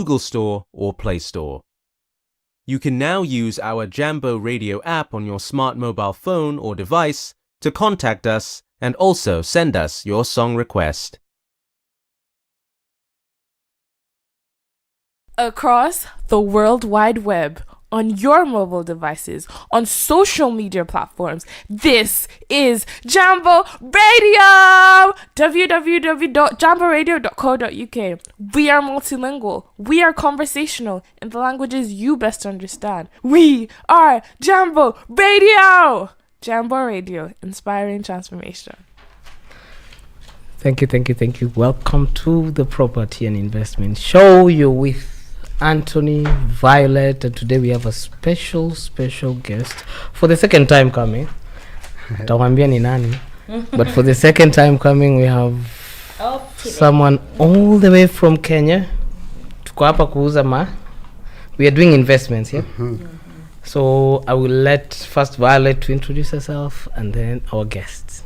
Google Store or Play Store. You can now use our Jambo radio app on your smart mobile phone or device to contact us and also send us your song request. Across the World Wide Web, on your mobile devices, on social media platforms, this is Jambo Radio! www.jamboradio.co.uk. We are multilingual. We are conversational in the languages you best understand. We are Jambo Radio! Jambo Radio, inspiring transformation. Thank you. Welcome to the Property and Investment Show. You're with Anthony, Violet, and today we have a special guest for the second time coming. Tawambia ni nani? But for the second time coming, we have someone all the way from Kenya. Tuko hapa kuuza we are doing investments, yeah? So I will let first Violet to introduce herself and then our guests.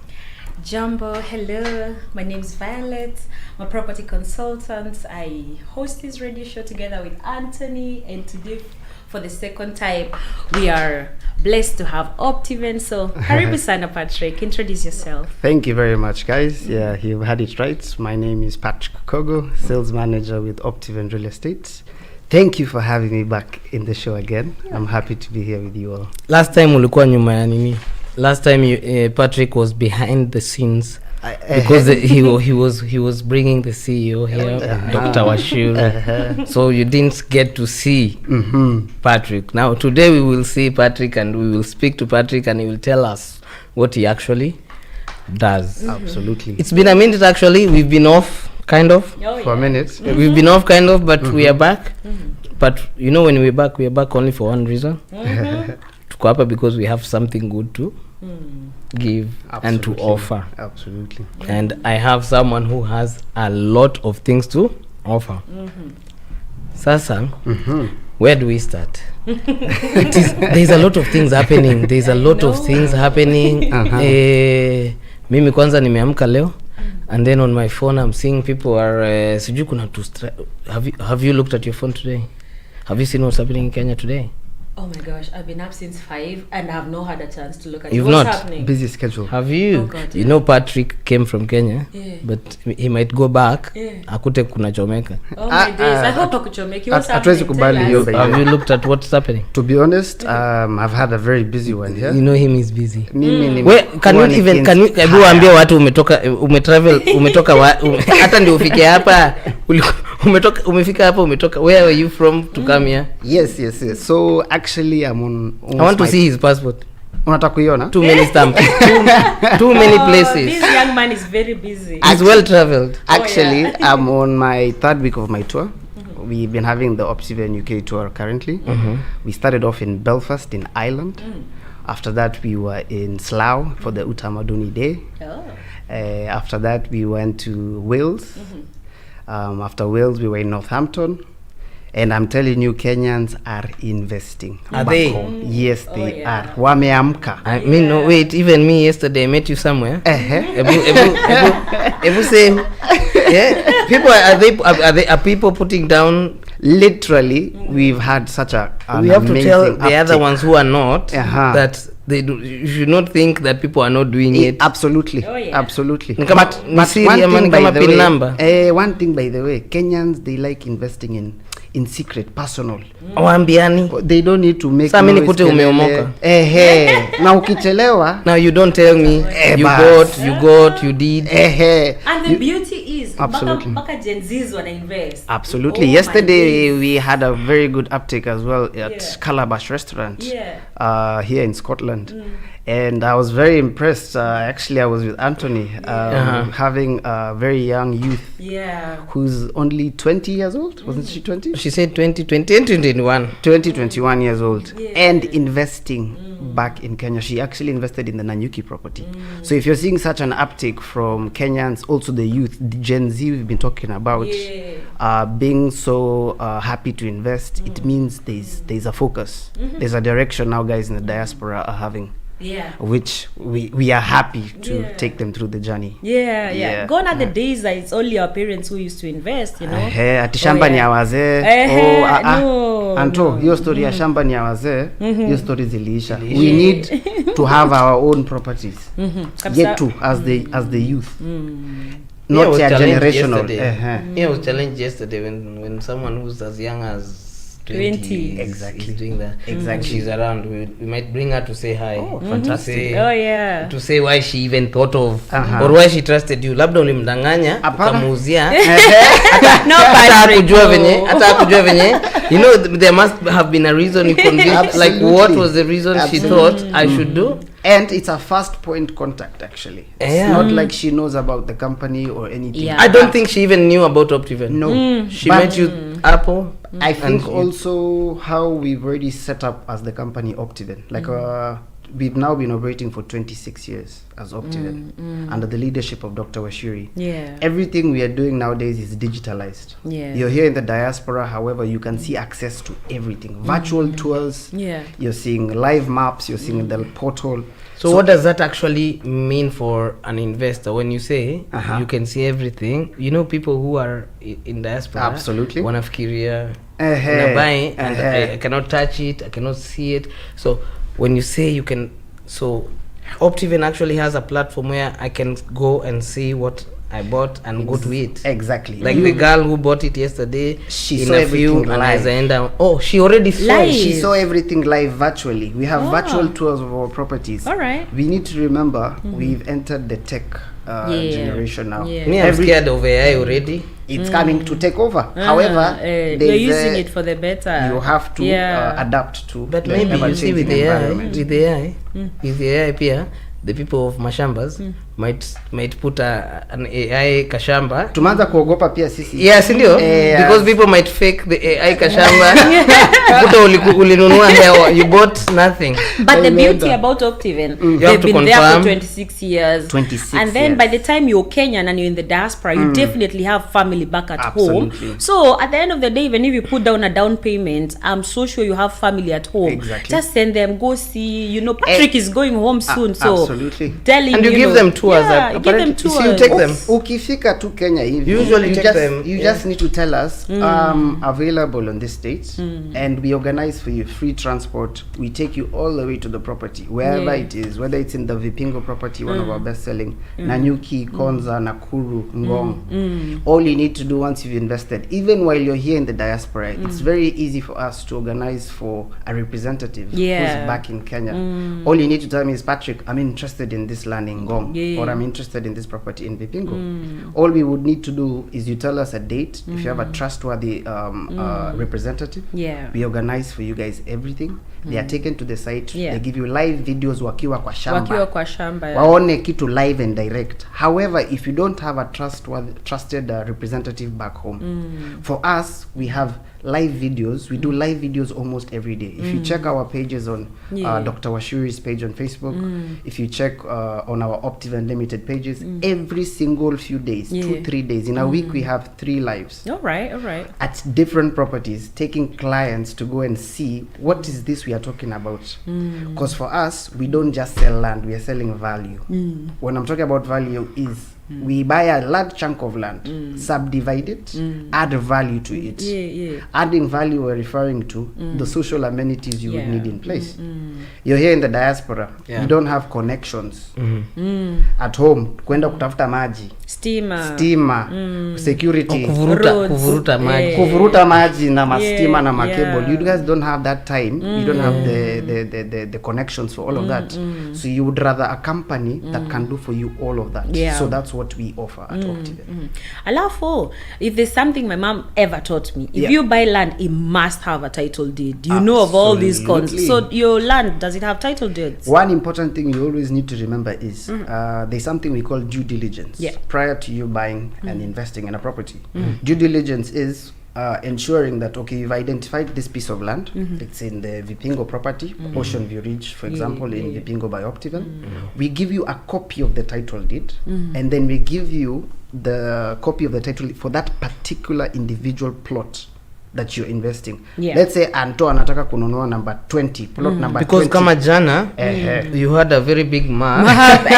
Jambo, hello. My name is Violet. I'm a property consultant. I host this radio show together with Anthony, and today, for the second time, we are blessed to have Optiven. So, karibu sana Patrick. Introduce yourself. Thank you very much, guys. Yeah, you've had it right. My name is Patrick Kogo, sales manager with Optiven Real Estate. Thank you for having me back in the show again. Yeah. I'm happy to be here with you all. Last time ulikuwa nyuma ya nini? Last time Patrick was behind the scenes because he was bringing the CEO here, Dr. Washul. So you didn't get to see Patrick. Now today we will see Patrick and we will speak to Patrick and he will tell us what he actually does. Absolutely. It's been a minute actually. We've been off kind of for a minute. We've been off kind of, but we are back. But you know, when we're back only for one reason. Because we have something good to give and to offer. Absolutely. And I have someone who has a lot of things to offer. Sasa, where do we start? There's a lot of things happening. Mimi kwanza nimeamka leo, and then on my phone I'm seeing people are sijui kuna have you looked at your phone today? Have you seen what's happening in Kenya today? Oh my gosh, I've been up since 5 and I've not had a chance to look at You've what's not? happening. Busy schedule. Have you? Oh God, You know Patrick came from Kenya, but he might go back. Akute kuna chomeka. Oh my days, I hope akuchomeki. What's happening? Have you looked at what's happening? To be honest, I've had a very busy one here. You know him is busy. Where can you hebu ambia watu umetoka hata ndio ufike hapa umetoka where are you from to come here? Yes. So actually I'm on I want to see his passport. Unataka kuiona? Too many stamps. too many places. This young man is very busy. He's well traveled. Actually, I'm on my third week of my tour. We've been having the Optiven UK tour currently. We started off in Belfast in Ireland. After that we were in Slough for the Utamaduni Day. After that we went to Wales. After Wales we were in Northampton. And I'm telling you, Kenyans are investing. Are they? Yes, they are. Wameamka. I mean, no, wait. Even me yesterday, I met you somewhere. Ebu say, yeah. People are people putting down. Literally, we've had such a. We have to tell the other ones who are not that they do. You should not think that people are not doing it. Absolutely, absolutely. But one thing by the way, Kenyans, they like investing in secret, personal. They don't need to make noise. Na ukichelewa. Now you don't tell me you got, you did. And the beauty is, absolutely. Gen Zs wanna invest. Absolutely. Yesterday we had a very good uptake as well at Calabash Restaurant here in Scotland. And I was very impressed. Actually, I was with Anthony, having a very young youth who's only 20 years old. Wasn't she 20? She said 2021 years old. And investing back in Kenya. She actually invested in the Nanyuki property. So if you're seeing such an uptake from Kenyans, also the youth, the Gen Z we've been talking about, being so happy to invest, it means there's a focus. There's a direction now guys in the diaspora are having. which we are happy to take them through the journey. Yeah. Gone are the days that it's only our parents who used to invest, you know. Ati shamba ni ya wazee. No. Anto, hiyo story ya shamba ni ya wazee, hiyo story ziliisha. We need to have our own properties. Yet to as the youth. Not yeah, generational. Yeah, I was challenged yesterday when someone who's as young as 20 exactly is doing that. Exactly. She's around. We might bring her to say hi. Oh, fantastic. To say why she even thought of or why she trusted you. Labda ulimdanganya ukamuuzia. Hata kujua venye. You know, there must have been a reason you convinced. Like, what was the reason she thought I should do? And it's a first point contact, actually. It's not like she knows about the company or anything. I don't think she even knew about Optiven. No. She met you Apple. I think also how we've already set up as the company Optiven. Like we've now been operating for 26 years as Optiven under the leadership of Dr. Washiri. Everything we are doing nowadays is digitalized. You're here in the diaspora, however, you can see access to everything. Virtual tours, you're seeing live maps, you're seeing the portal. So what does that actually mean for an investor when you say you can see everything? You know, people who are in diaspora wanafikiria unabuy and I cannot touch it, I cannot see it. So when you say you can, so Optiven actually has a platform where I can go and see what I bought and go to it. Exactly. Like the girl who bought it yesterday, she saw everything live. She already saw it. She saw everything live virtually. We have virtual tours of our properties. All right. We need to remember we've entered the tech generation now. I'm scared of AI already. It's coming to take over. However, you're using it for the better. You have to adapt to. But maybe you see with the AI, Pia, the people of mashambas might put an AI kashamba. Tumanza kuogopa pia sisi. Yes, ndio. Because people might fake the AI kashamba. Kuta ulinunua hewa, you bought nothing. But the beauty about Optiven, they've been there for 26 years. 26 and then by the time you're Kenyan and you're in the diaspora, you definitely have family back at home. So at the end of the day, even if you put down a down payment, I'm so sure you have family at home. Exactly. Just send them, go see. You know, Patrick is going home soon. So telling and you give them tours. Give them tours. You take them. Ukifika tu Kenya hivi. Usually take them. You just need to tell us available on this date and we organize for you free transport. We take you all the way to the property wherever it is, whether it's in the Vipingo property, one of our best selling, Nanyuki, Konza, Nakuru, Ngong. All you need to do once you've invested, even while you're here in the diaspora, it's very easy for us to organize for a representative who's back in Kenya. All you need to tell me is, Patrick, I'm interested in this land in Ngong, or I'm interested in this property in Vipingo. All we would need to do is you tell us a date. If you have a trustworthy representative, we organize for you guys everything. They are taken to the site. They give you live videos wakiwa kwa shamba. Waone kitu live and direct. However, if you don't have a trusted representative back home, for us, we have live videos. We do live videos almost every day. If you check our pages on Dr. Washiri's page on Facebook, if you check on our Optiven Limited pages, every single few days, 2-3 days, in a week we have 3 lives. All right. At different properties, taking clients to go and see what is this we are talking about. Because for us, we don't just sell land, we are selling value. When I'm talking about value is we buy a large chunk of land, subdivide it, add value to it. Adding value, we're referring to the social amenities you would need in place. You're here in the diaspora, you don't have connections at home, kwenda kutafuta maji, stima, security, kuvuruta maji na mastima na makable. You guys don't have that time. You don't have the connections for all of that. So you would rather a company that can do for you all of that. So that's what we offer at Optiven. Alafu, if there's something my mom ever taught me, if you buy land, it must have a title deed. You know of all these cons. So your land, does it have title deeds? One important thing you always need to remember is there's something we call due diligence prior to you buying and investing in a property. Due diligence is ensuring that, okay, you've identified this piece of land. It's in the Vipingo property, Ocean View Ridge, for example, in Vipingo by Optiven. We give you a copy of the title deed, and then we give you the copy of the title for that particular individual plot that you're investing. Yeah. Let's say Anto anataka kununua number 20, plot number Because 20. kama jana, you had a very big map,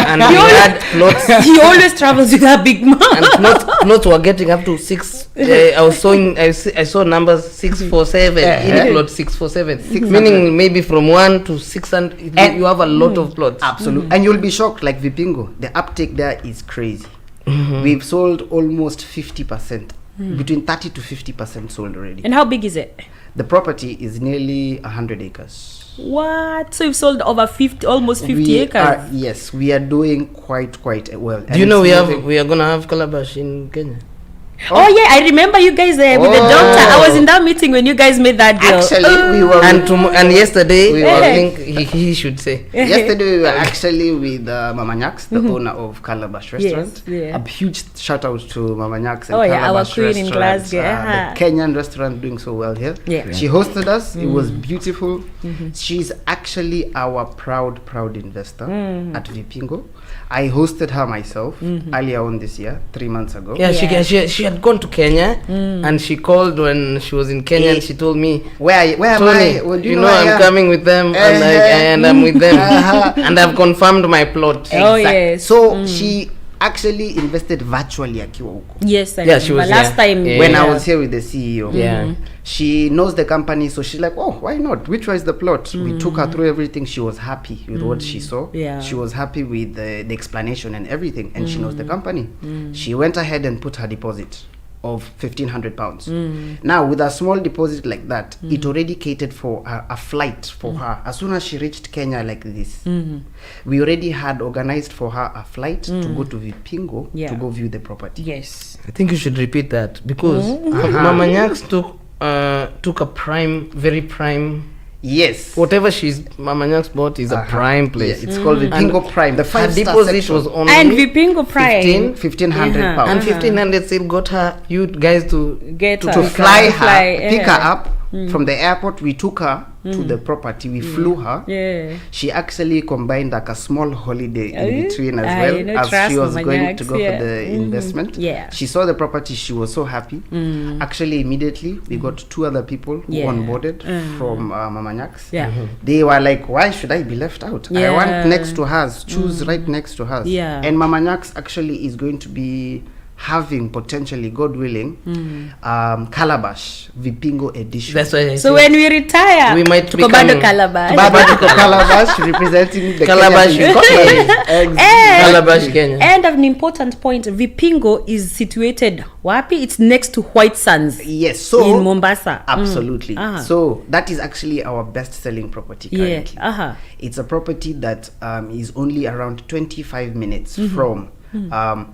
and we always- had plots, He always travels with that big mouth. and plots were getting up to 6. I saw numbers 647 in plot 647, meaning maybe from 1 to 600. You have a lot of plots. Absolutely. And you'll be shocked, like Vipingo, the uptake there is crazy. We've sold almost 50%, between 30 to 50% sold already. And how big is it? The property is nearly 100 acres. What? So you've sold over 50, almost 50 acres. Yes, we are doing quite well. Do you know we are gonna have calabash in Kenya? Oh yeah, I remember you guys with the doctor. I was in that meeting when you guys made that deal. Actually, we were And yesterday, We I were- think he should say. yesterday we were actually with Mama Nyaks, the owner of Calabash Restaurant. yeah. A huge shout out to Mama Nyaks and Oh, yeah, our Calabash queen in Restaurant, Glasgow. the Kenyan restaurant doing so well here. Yeah. She hosted us. It was beautiful. She's actually our proud investor at Vipingo. I hosted her myself earlier on this year, 3 months ago. Yeah, she had gone to Kenya, and she called when she was in Kenya, and she told me, Where am I? Tony, Well, do you know where I I'm am? coming with them, and I'm with them, and I've confirmed my plot. Oh, yes. So she actually invested virtually akiwa huko. Yes, I Yeah, she remember. was Last time. Yeah. When I was here with the CEO. Yeah. She knows the company, so she's like, oh, why not? Which was the plot? We took her through everything. She was happy with what she saw. Yeah. She was happy with the explanation and everything, and she knows the company. She went ahead and put her deposit of £1,500. Now, with a small deposit like that, it already catered for a flight for her. As soon as she reached Kenya like this, we already had organized for her a flight to go to Vipingo to go view the property. Yes. I think you should repeat that because Mama Nyaks took a very prime. Yes. Whatever Mama Nyaks bought is a prime place. Yeah, it's called Vipingo Prime. The Her 5-star deposit section. was only And Vipingo Prime. 1,500 pounds. and 1,500 still got her, you guys, to Get to her. fly her, pick her yeah. up from the airport. We took her to the property. We flew her. Yeah. She actually combined like a small holiday in Oh, between as I well, know, as trust she was Mama going Nyaks, to go yeah. for the investment. Yeah. She saw the property. She was so happy. Actually, immediately we got 2 other people who Yeah. onboarded from Mama Nyaks. Yeah. They were like, why should I be left out? I Yeah. want next to hers. Choose right next to hers. Yeah. And Mama Nyaks actually is going to be having potentially, God willing, Calabash Vipingo edition. That's why I So said when we retire, we might tuko bado become- Calabash. Babadiko Calabash representing the Calabash Kenyan in Scotland. And- Calabash, Kenya. And an important point, Vipingo is situated wapi? It's next to White Sands Yes, so in Mombasa. absolutely. Ah. So that is actually our best-selling property Yeah. currently. It's a property that is only around 25 minutes from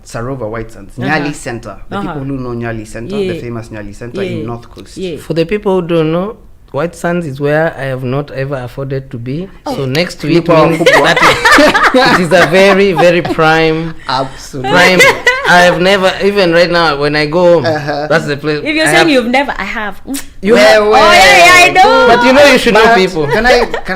Sarova White Sands, Nyali Center. The people who know Nyali Center, Yeah. the famous Nyali Center Yeah. in North Coast. Yeah. For the people who don't know, White Sands is where I have not ever afforded to be. So next to it, Lipo means wakubwa. that it is a very, very prime. Absolutely. I have never, even right now when I go home, that's the place. If you're I saying have- you've never, I have. you have, Oh yeah, I know. but you know you should know But people. Can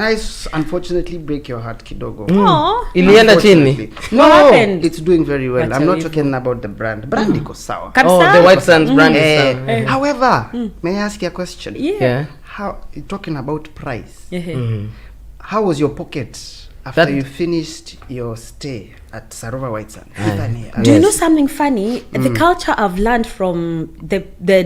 I unfortunately break your heart kidogo? Aw. Ilienda Unfortunately. chini. No, happened? it's doing very well. That's I'm not how talking about the brand. Brand iko sawa. Oh, the White Sands brand is Eh, however, may I ask you a question? Yeah. How talking about price? Yeah. How was your pocket after That- you finished your stay at Sarova White Sands? Do you know something funny? The culture I've learned from the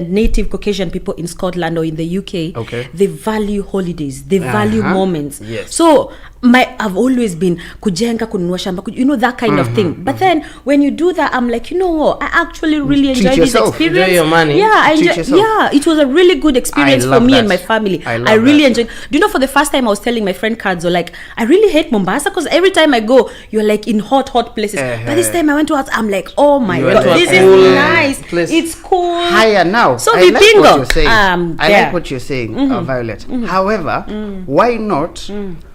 native Caucasian people in Scotland or in the UK, Okay. they value holidays, they value moments. Yes. So I've always been kujenga kununua shamba, you know, that kind of thing. But then when you do that, I'm like, you know what? I actually really Treat enjoyed this yourself. experience. Enjoy your money. Yeah, I Treat enjoy, yourself. yeah, it was a really good experience for love me that. and my family. I love I really that. enjoyed. Do you know, for the first time I was telling my friend Kadzo, like, I really hate Mombasa because every time I go, you're like in hot places. But this time I went to out, I'm like, oh my You god, went to a this cool is nice. place. It's cool. Higher now. So I like Vipingo, what you're saying. I yeah. like what you're saying, Violet. However, why not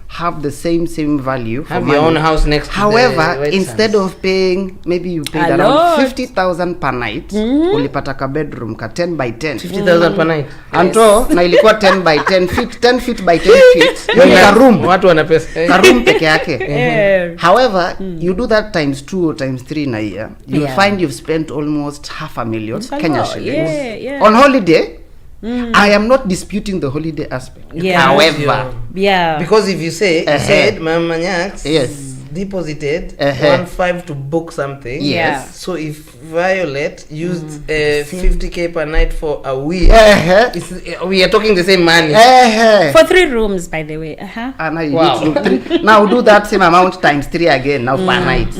have the same value for Have money? your own house next to the However, White instead Sands. of paying, maybe you paid A around lot. 50,000 per night, ulipata ka bedroom ka 10 by 10. 50,000 per night. Anto na ilikuwa 10 by 10 feet, 10 feet by 10 feet. Hiyo ni ka room. Watu wana pesa. Ka room peke yake. Yeah. However, you do that times 2 or times 3 in a year, you'll Yeah. find you've spent almost 500,000 It's a Kenya lot. shillings Yeah. on holiday. I am not disputing the holiday aspect. Yeah. However, Yeah. Because if you say, you said, Mama Nyax yes. deposited 1.5 to book something. Yes. So if Violet used 50k per night for a week, we are talking the same money. For 3 rooms, by the way. And now do that same amount times 3 again now per night.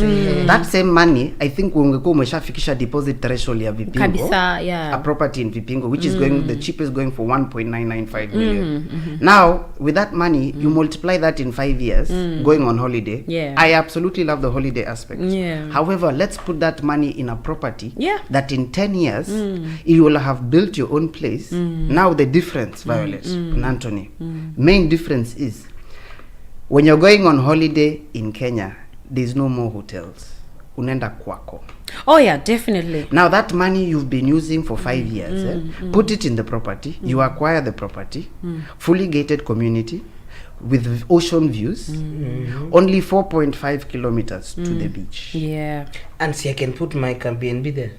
That same money, I think ungekuwa umeshafikisha deposit threshold ya Vipingo. Kabisa, yeah. A property in Vipingo, which is going, the cheapest going for 1.995 million. Now, with that money, you multiply that in 5 years, going on holiday. Yeah. I absolutely love the holiday aspect. Yeah. However, let's put that money in a property that in 10 years, you will have built your own place. Now the difference, Violet and Anthony, main difference is, when you're going on holiday in Kenya, there's no more hotels. Unenda kwako. Oh yeah, definitely. Now that money you've been using for 5 years, put it in the property, you acquire the property, fully gated community, with ocean views, only 4.5 kilometers to the beach. Yeah. And see, I can put my Airbnb there.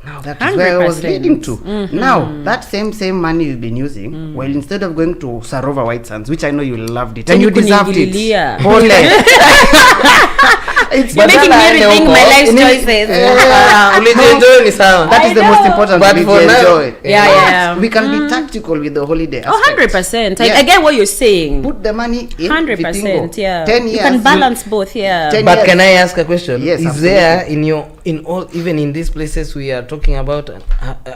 Now that is where I was leading to. Now that same money you've been using, well, instead of going to Sarova White Sands, which I know you loved it and you deserved it, it's You're making me rethink my life choices. That is the most important. But for enjoy. Yeah. We can be tactical with the holiday aspect. 100%. I get what you're saying. Put the money in 100%. Vipingo. Yeah. 10 years. You can balance both. Yeah. 10 But years. can I ask a question? Yes, is absolutely. there in all, even in these places we are talking about,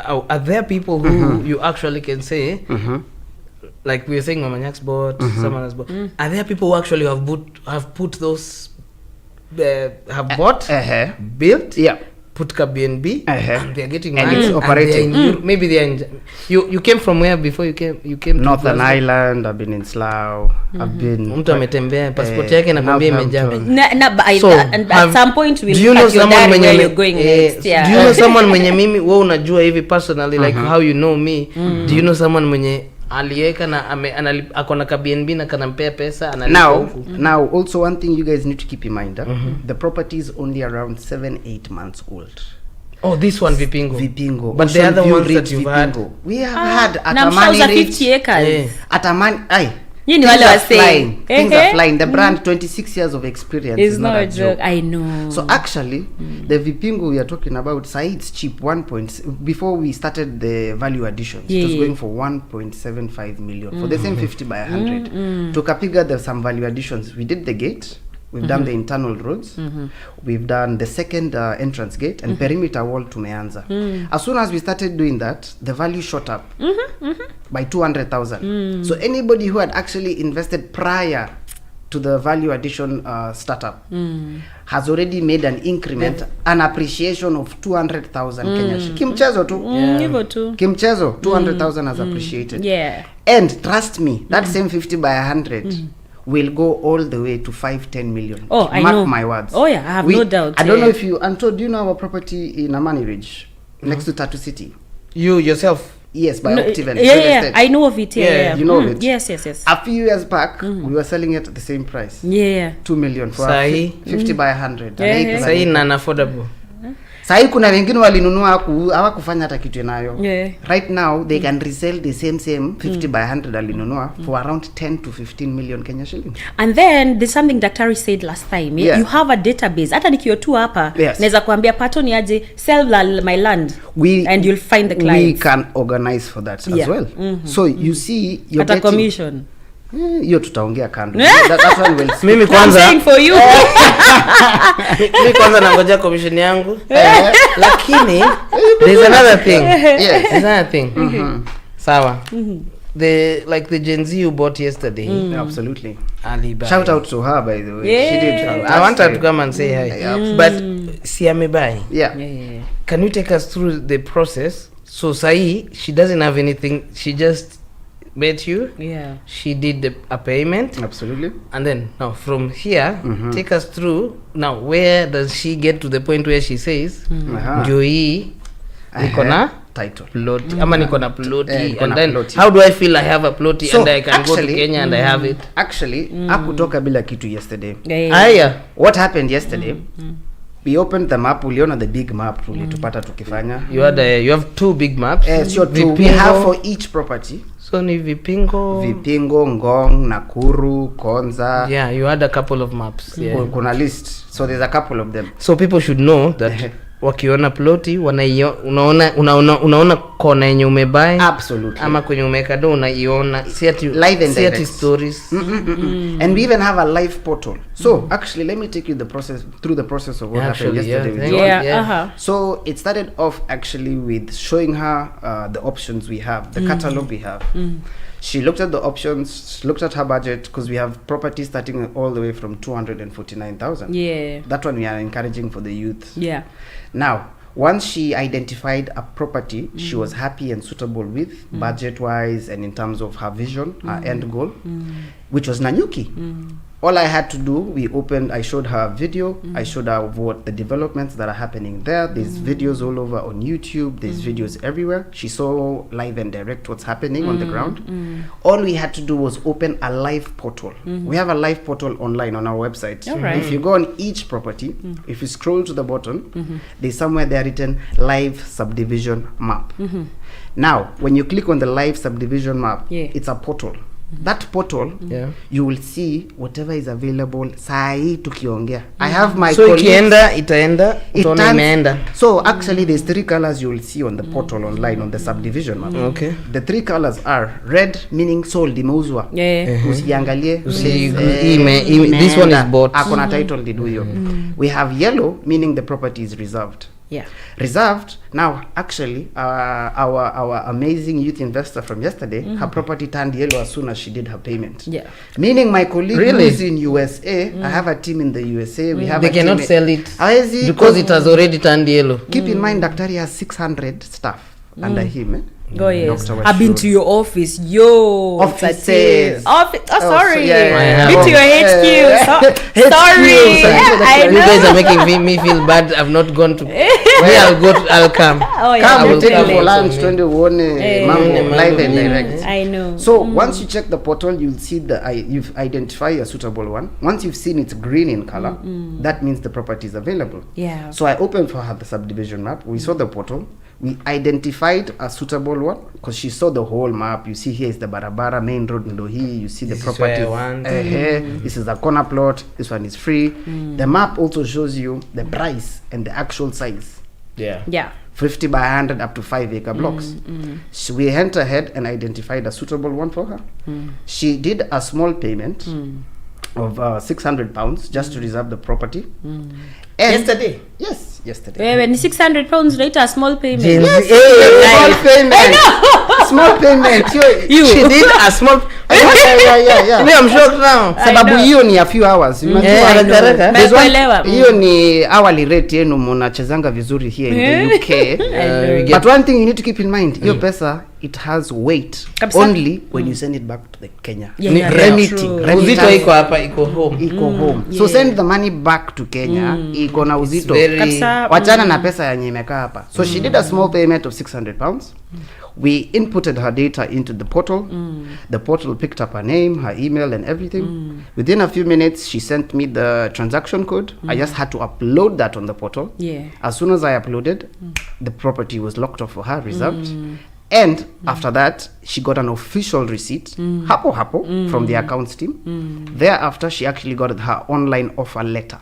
are there people who you actually can say, like we were saying, Mama Nyax bought, someone has bought. Are there people who actually have put those, have bought, built, put Airbnb, and they're getting And money, it's operating. and they're in maybe they're in, you came from where before you came Northern to Ireland. I've been in Slough. I've been. mtu ametembea passport yake nakwambia imejaa. So, and at some point we'll look at your diary where you're going next. Yeah. Do you know someone mwenye mimi wewe unajua hivi personally, like how you know me? Do you know someone mwenye aliweka na akona Airbnb na kanampea pesa analipa huku? Now also one thing you guys need to keep in mind, the property is only around 7-8 months old. Oh, this one Vipingo. But the other ones that you've had, we have had at Na mshauza 50 acres. at Amani. You know what I was saying. Things are flying. The brand, 26 years of experience, It's is not a joke. joke. I know. So actually, the Vipingo we are talking about, it's cheap. Before we started the value addition, it was going for 1.75 million for the same 50 by 100. Tukapiga there's some value additions. We did the gate. We've done the internal roads. We've done the second entrance gate and perimeter wall tumeanza. As soon as we started doing that, the value shot up by 200,000. So anybody who had actually invested prior to the value addition startup has already made an increment, an appreciation of 200,000 Kenya shillings. Kimchezo tu. Hivyo tu. Kimchezo, 200,000 has appreciated. Yeah. And trust me, that same 50 by 100 will go all the way to 5-10 million. Oh, I Mark know. my words. Oh yeah, I have no doubt. I don't know if you, Anto, do you know our property in Amani Ridge, next to Tattoo City? you yourself. Yes, by Optiven. Yeah, I know of it. Yeah. You know of it. Yes. A few years back, we were selling it at the same price. Yeah. 2 million for Sahi. 50 by 100. Yeah. Sahi non-affordable. Sahi kuna wengine walinunua hawakufanya hata kitu nayo. Yeah. Right now they can resell the same 50 by 100 alinunua for around 10 to 15 million Kenya shillings. And then there's something Daktari said last time. Yeah. You have a database. Hata nikiwa tu hapa, Yes. naweza kuambia pato ni aje sell my land and you'll find the We clients. can organize for that as well. So you see you're At a getting commission. hiyo tutaongea kando. That one will Mimi I'm kwanza saying for you. mimi kwanza nangoja commission yangu. Lakini there's another thing. Yes. There's another thing. Sawa. The Gen Z you bought yesterday. Absolutely. Alibai. Shout out to her, by the way. Yeah. She did. I want her to come and say hi. But si amebai. Yeah. Yeah. Can you take us through the process? So Sahi, she doesn't have anything. She just met you. Yeah. She did a payment. Absolutely. And then now from here, take us through. Now where does she get to the point where she says, ndio hii niko na title. plot ama niko na ploti, niko and na then ploti. how do I feel I have a ploti So, and I can go to actually, Kenya and I have it? Actually, hakutoka bila kitu yesterday. Yeah. Aya. What happened yesterday? we opened the map. Uliona the big map tulitupata tukifanya. You have 2 big maps. Sio 2. We have for each property. So ni Vipingo, Ngong, Nakuru, Konza. Yeah, you had a couple of maps. Yeah. Kuna list. So there's a couple of them. So people should know that wakiona ploti unaona kona yenye umebuy. Absolutely. Ama kwenye umeka do unaiona. See live and direct stories. And we even have a live portal. So actually let me take you through the process of what happened yesterday with John. So it started off actually with showing her the options we have, the catalog we have. She looked at the options, looked at her budget, because we have properties starting all the way from 249,000. Yeah. That one we are encouraging for the youth. Yeah. Now, once she identified a property she was happy and suitable with, budget-wise and in terms of her vision, her end goal, which was Nanyuki. All I had to do, I showed her a video, I showed her what the developments that are happening there. There's videos all over on YouTube, there's videos everywhere. She saw live and direct what's happening on the ground. All we had to do was open a live portal. We have a live portal online on our website. If you go on each property, if you scroll to the bottom, there's somewhere there written live subdivision map. Now, when you click on the live subdivision map, it's a portal. That portal, you will see whatever is available. Sai tukiongea. I have my so itaenda imeenda. So actually there's 3 colors you will see on the portal online on the subdivision map. Okay. The 3 colors are red, meaning sold, imeuzwa. Usiangalie. This one is bought. Akona title did huyo. We have yellow, meaning the property is reserved. Yeah. Reserved. Now, actually, our amazing youth investor from yesterday, her property turned yellow as soon as she did her payment. Yeah. Meaning my colleague who is in USA, I have a team in the USA. We have they cannot sell it because it has already turned yellow. Keep in mind, Daktari has 600 staff under him. Go yes. I've been to your office. Yo. Offices. Sorry. Been to your HQ. Sorry. You guys are making me feel bad. I've not gone to. I'll come. Come, we'll take you for lunch. 21 Mambo live and direct. I know. So once you check the portal, you'll see you've identified a suitable one. Once you've seen it's green in color, that means the property is available. Yeah. So I opened for her the subdivision map. We saw the portal. We identified a suitable one because she saw the whole map. You see here is the Barabara main road Ndohi. You see the property. This is a corner plot. This one is free. The map also shows you the price and the actual size. Yeah. 50 by 100 up to 5 acre blocks. So we went ahead and identified a suitable one for her. She did a small payment of £600 just to reserve the property. Yesterday? Yes, yesterday. When £600 later, a small payment. Small payment. Small payment. She did a small. Yeah. I'm shocked now. Sababu hiyo ni a few hours. Hiyo ni hourly rate yenu mnachezanga vizuri here in the UK. But one thing you need to keep in mind, hiyo pesa it has weight only when you send it back to the Kenya. Uzito iko hapa, iko home. So send the money back to Kenya. Iko na uzito. Wachana na pesa yenye imekaa hapa. So she did a small payment of £600. We inputted her data into the portal. The portal picked up her name, her email and everything. Within a few minutes, she sent me the transaction code. I just had to upload that on the portal. As soon as I uploaded, the property was locked off for her, reserved. And after that, she got an official receipt, hapo, from the accounts team. Thereafter, she actually got her online offer letter.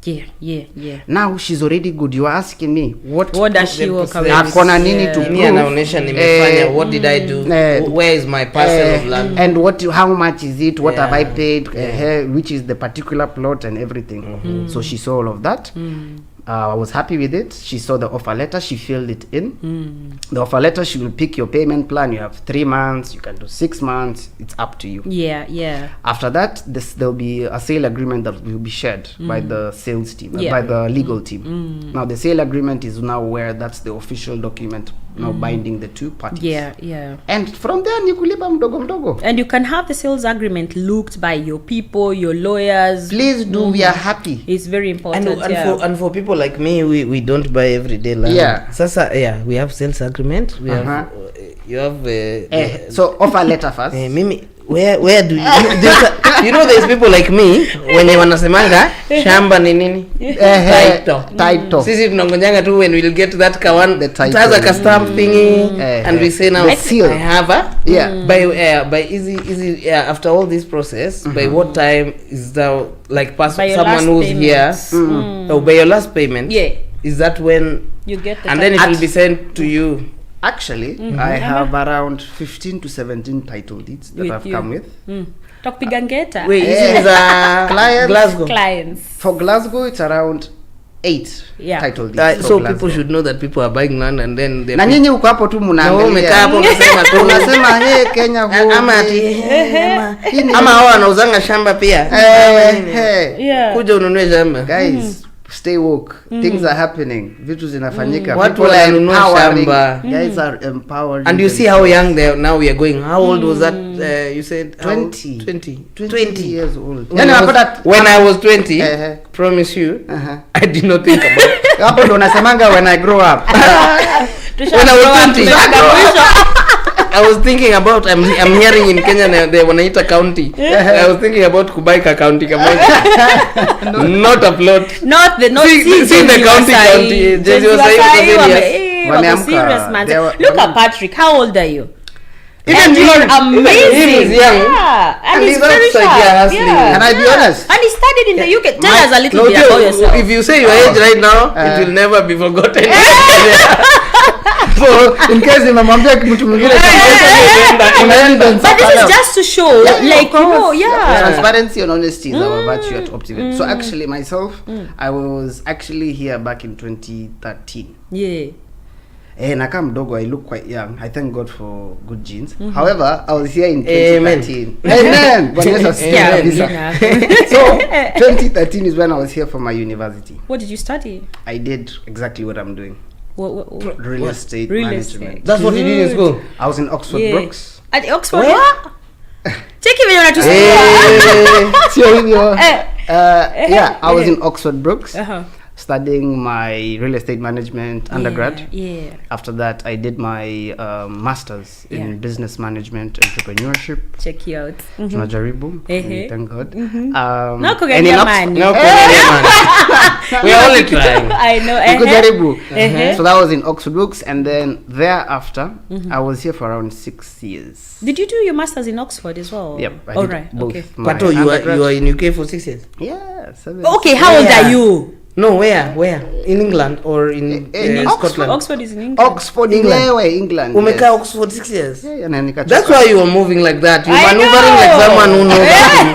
Yeah. Now she's already good. You are asking me what does she walk away? Akona nini to prove? What did I do? Where is my parcel of land? And how much is it? What have I paid? Which is the particular plot and everything. So she saw all of that. I was happy with it. She saw the offer letter. She filled it in. The offer letter, she will pick your payment plan. You have 3 months. You can do 6 months. It's up to you. Yeah. After that, there'll be a sale agreement that will be shared by the sales team, by the legal team. Now, the sale agreement is now where that's the official document now binding the two parties. Yeah. And from there, ni kulipa mdogo. And you can have the sales agreement looked by your people, your lawyers. Please do. We are happy. It's very important. And for people like me, we don't buy everyday land. Sasa we have sales agreement. We have you have so offer letter first. Mimi where do you know there's people like me when wanasemanga shamba ni nini title. Sisi tunangojanga tu when we'll get that kawan The title. taza ka stamp thingy and we say now seal. I have a by easy after all this process by what time is the like By your someone last who's payments. here by your last payment is that when You get the and then it will be sent to you. Actually, I have around 15 to 17 title deeds that With I've you. come with. Takupiga ngeta. Wait, this is Clients. Glasgow. Clients. For Glasgow, it's around 8 Yeah. title deeds. for So Glasgow. people should know that people are buying land and then they Na nyinyi uko hapo tu umekaa hapo mnaangalia. unasema tu Unasema hey Kenya huu. ama ati ama hao wanauzanga shamba pia. Yeah. Kuja ununue shamba. Guys, stay woke. Things are happening. Vitu zinafanyika. Watu People are wananunua empowering. shamba. Guys are empowering. And you see how young they are now we are going. How old was that? You said 20. 20 years old. When, when I was 20, promise you, I did not think about it. Hapo ndo unasemanga when I grow up. When I was 20, I was thinking about I'm hearing in Kenya they wanaita county. I was thinking about kubaika county kamoja. Not a plot. Not the See the county. Jezi wa sahi Wameamka. serious man. They were- Look at Patrick. How old are you? Even And him, you're amazing. him is young. Yeah. And he's he's very outside sharp. here hustling. Yeah. Can I be honest? And he studied in the UK. Tell us a little No, bit about Joe, yourself. if you say your age right now, it will never be forgotten. So in case nimemwambia mtu mwingine But this is just to show, like, you know, transparency and honesty is our virtue at Optivate. So actually myself, I was actually here back in 2013. Yeah. Nakaa mdogo, I look quite young. I thank God for good genes. However, I was here in 2013. Amen. Bwana Yesu asifiwe Yeah. kabisa. So 2013 is when I was here for my university. What did you study? I did exactly what I'm doing. What? Real estate Real management. estate. That's what you did in school. I was in Oxford Yeah. Brooks. At Oxford? What? Check if you're not Sio hivyo. Yeah, I was in Oxford Brooks. Studying my real estate management undergrad. Yeah. After that, I did my master's in business management entrepreneurship. Check you out. Tunajaribu. Thank God. No and kugalia in man. No, we are only trying. I know. Kujaribu. So that was in Oxford Brooks, and then thereafter, I was here for around 6 years. Did you do your masters in Oxford as well? Yep. I All did right. both. Okay. My Pato, you undergrad- are in UK for 6 years. Yeah, 7. Okay. How old are you? No, where? In England or in Scotland? Oxford is in England. Oxford, England. Umeka Oxford 6 years. Yeah, na nikachoka. That's why you are moving like that. You're I maneuvering know. like someone who knows nothing.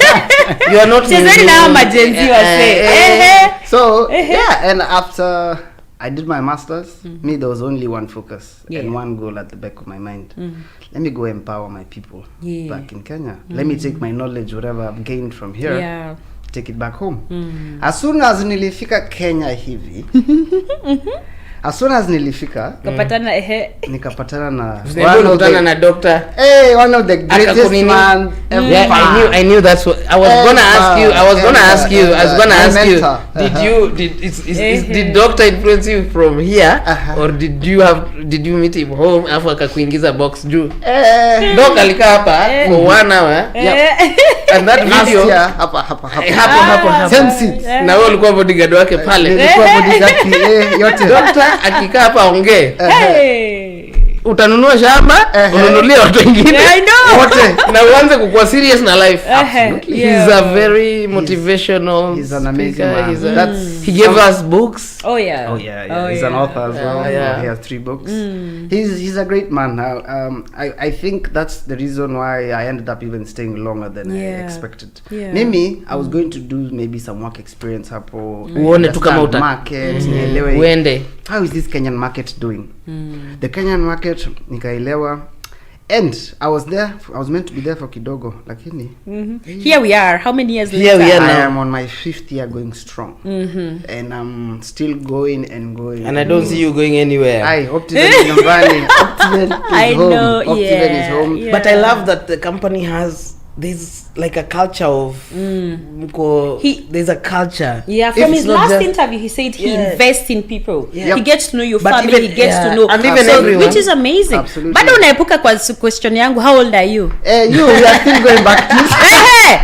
You are not. Chezeni na hao majenzi wase. So yeah, and after I did my masters, me there was only one focus and one goal at the back of my mind. Let me go empower my people back in Kenya. Let me take my knowledge, whatever I've gained from here, take it back home. As soon as nilifika Kenya hivi, as soon as nilifika, nikapatana na na doctor. one of the greatest man ever. Yeah, I knew that's what I was gonna ask you. Did doctor influence you from here, or did you meet him home afu akakuingiza box juu? Doc alikaa hapa for 1 hour. And that video hapo Same seat. na wewe ulikuwa bodyguard wake pale. Nilikuwa bodyguard yote. Doctor akikaa hapa ongee. Utanunua shamba, ununulie watu wengine wote na uanze kukua serious na life. He's a very motivational. He's an amazing speaker. man. He gave us books. He's an author as well. He has 3 books. He's a great man. I think that's the reason why I ended up even staying longer than I expected. Maybe I was going to do maybe some work experience hapo. Uone tu kama market, nielewe. Uende. How is this Kenyan market doing? The Kenyan market nikaelewa, and I was meant to be there for kidogo, lakini Here we are. How many years Here later? we are I now. am on my 5th year going strong, and I'm still going and going. And I don't see you going anywhere. I Optivate is nyumbani. Optivate is I home. know, Optivate is home. But I love that the company has there's like a culture of there's a culture. Yeah, from his last interview, he said he invests in people. Yeah. He gets to know your But family, even, he gets to know. and even everyone. Which is amazing. Absolutely. Bado unaepuka kwa question yangu, how old are you? You, we are still going back to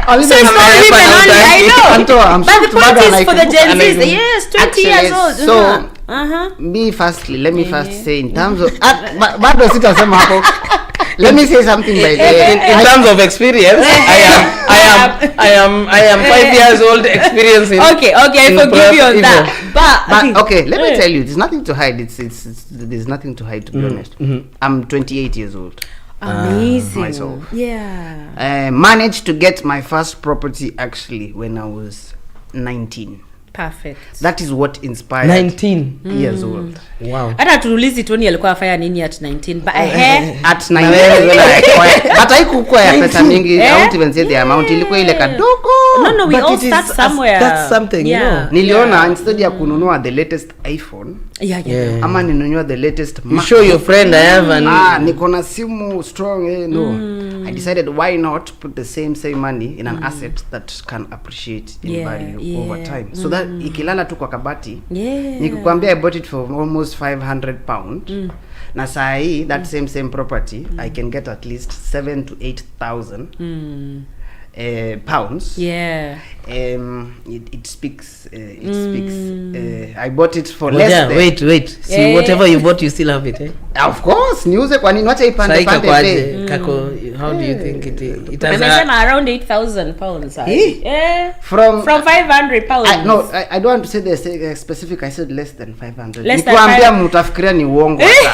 So it's not women only, I know. I'm But the point is for the Gen Zs, Zs, yes, 20 years old. So, me firstly, let me first say in terms of bado sitasema hapo. Let me say something by the way. In terms of experience, I am 5 years old experience in. Okay, I forgive you on that. But okay, let me tell you, there's nothing to hide. It's there's nothing to hide, to be honest. I'm 28 years old. Amazing. Myself. Yeah. I managed to get my first property actually when I was 19. Perfect. That is what inspired 19 years old. Wow. Hata tuulizi Tony alikuwa afanya nini at 19, but at 19 when I acquired, but haikuwa ya pesa mingi. I won't even say the amount, ilikuwa ile kadogo. No, we all start somewhere. That's something, you know. Niliona instead ya kununua the latest iPhone, ama ninunua the latest You show your friend I have an niko na simu strong, I decided why not put the same money in an asset that can appreciate in value over time. So that ikilala tu kwa kabati, nikikwambia I bought it for almost 500 pound. Na saa hii that same property I can get at least 7,000 to 8,000 pounds. It speaks. I bought it for less than. Wait. See, whatever you bought, you still have it, eh? Of course, niuze kwa nini? Wacha ipande pande. Kako, how do you think it has around 8,000 pounds? From 500 pounds. I don't want to say the specific. I said less than 500. Less than Nikwambia mtafikiria ni uongo hata.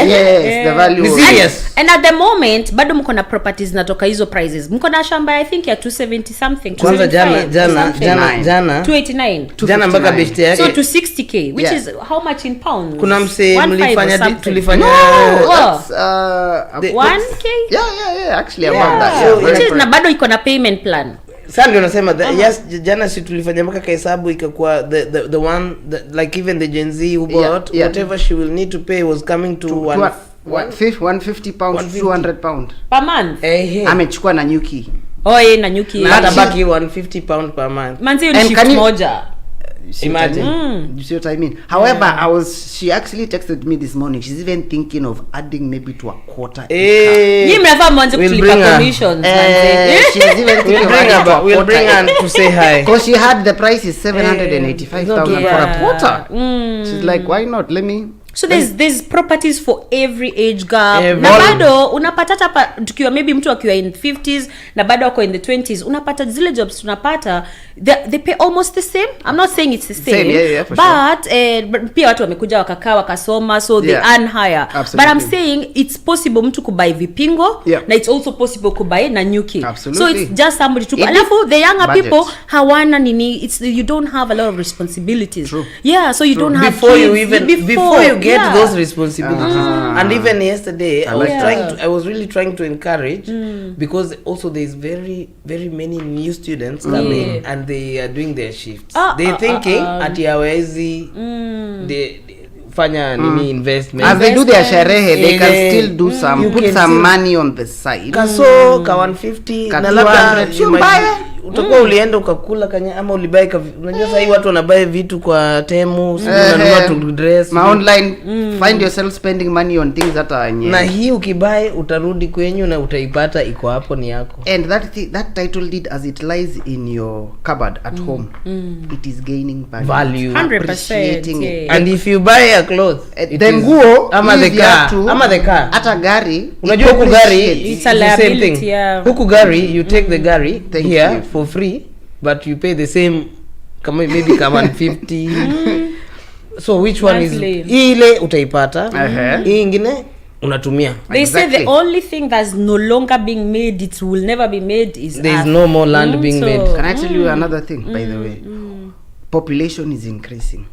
Yes, the value. Serious. And at the moment, bado mko na properties natoka hizo prices. Mko na shamba I think ya 270 something. Kwanza jana 289. Jana mpaka best yake. So to 60k, which is how much in pounds? Kuna mse tulifanya that's 1k? Yeah, actually about that. So which is na bado iko na payment plan. Sasa ndio nasema yes, jana si tulifanya mpaka kahesabu ikakuwa the one like even the Gen Z who bought whatever she will need to pay was coming to 150 pounds, 200 pound per month. Amechukua na new key. Na new key. Na tabaki 150 pound per month. Manzi ni shift moja. Imagine. You see what I mean? However, she actually texted me this morning. She's even thinking of adding maybe to a quarter. Ni mnafaa mwanze kulipa commissions manzi. She's even thinking we'll bring her to say hi. Because she had the price is 785,000 for a quarter. She's like, why not? Let me. So there's properties for every age gap. Na bado unapata hapa tukiwa maybe mtu akiwa in 50s na bado ako in the 20s, unapata zile jobs tunapata they pay almost the same. I'm not saying it's the same, but pia watu wamekuja wakakaa wakasoma, so they earn higher. Absolutely. But I'm saying it's possible mtu kubuy vipingo na it's also possible kubuy na new key. So it's just somebody to alafu the younger people hawana nini, you don't have a lot of responsibilities. True. So you don't have before you get those responsibilities. And even yesterday I was really trying to encourage because also there's very very many new students coming and they are doing their shifts. They're thinking ati hawezi they fanya nini investment. As they do their sherehe, they can still do some, put some money on the side. Kaso ka 150 na labda utakuwa ulienda ukakula kanya ama ulibai unajua sasa hii watu wanabai vitu kwa Temu, unanunua tu dress online, find yourself spending money on things that are na hii ukibai utarudi kwenyu na utaipata iko hapo ni yako. And that title deed as it lies in your cupboard at home, it is gaining value 100%. And if you buy a cloth, the nguo ama the car hata gari, unajua huku gari it's a liability. Huku gari you take the gari here for free, but you pay the same kama maybe kama 150. So which one is ile utaipata, hii ingine unatumia. They say the only thing that's no longer being made, it will never be made, is there's no more land being made. Can I tell you another thing, by the way? Population is increasing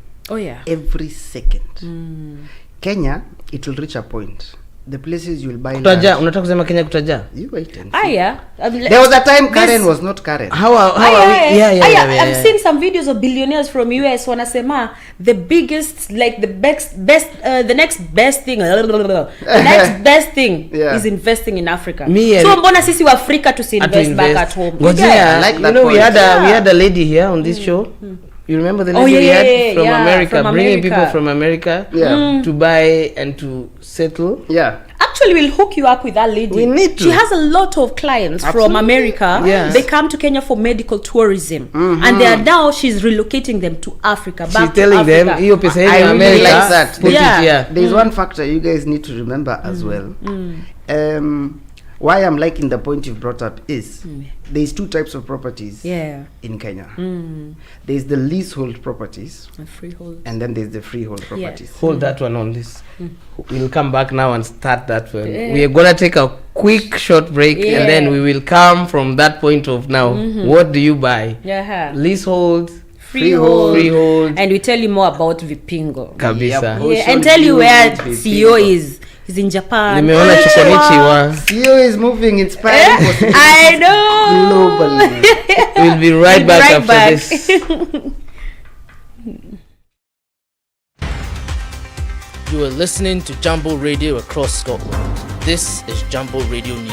every second. Kenya, it will reach a point the places you'll buy Kutaja, lunch. unataka kusema Kenya kutaja? You wait and see. Yeah. There was a time Karen was not Karen. How are we? Yeah. I've seen some videos of billionaires from US wanasema the biggest, like the the next best thing Yeah. is investing in Africa. So mbona sisi wa Africa tusi-invest back at home? Yeah, like you that know, we point. had a lady here on this show. You remember the lady we had from America, bringing people from America to buy and to settle. Yeah. Actually, we'll hook you up with that lady. We need to. She has a lot of clients from America. Yes. They come to Kenya for medical tourism, and she's relocating them to Africa. She's Back telling to them, Africa. "You pay I really America, like that. put it here." There's one factor you guys need to remember as well. Why I'm liking the point you've brought up is there's two types of properties in Kenya. There's the leasehold properties and then there's the freehold properties. Hold that one on this. We'll come back now and start that one. We are gonna take a quick short break and then we will come from that point of now. What do you buy? Leasehold, freehold, and we tell you more about Vipingo. Kabisa. And tell you where CEO is. He's in Japan. Nimeona Chukonichiwa. CEO is moving, inspiring I know. globally. We'll be right back after this. You are listening to Jambo Radio across Scotland. This is Jambo Radio News.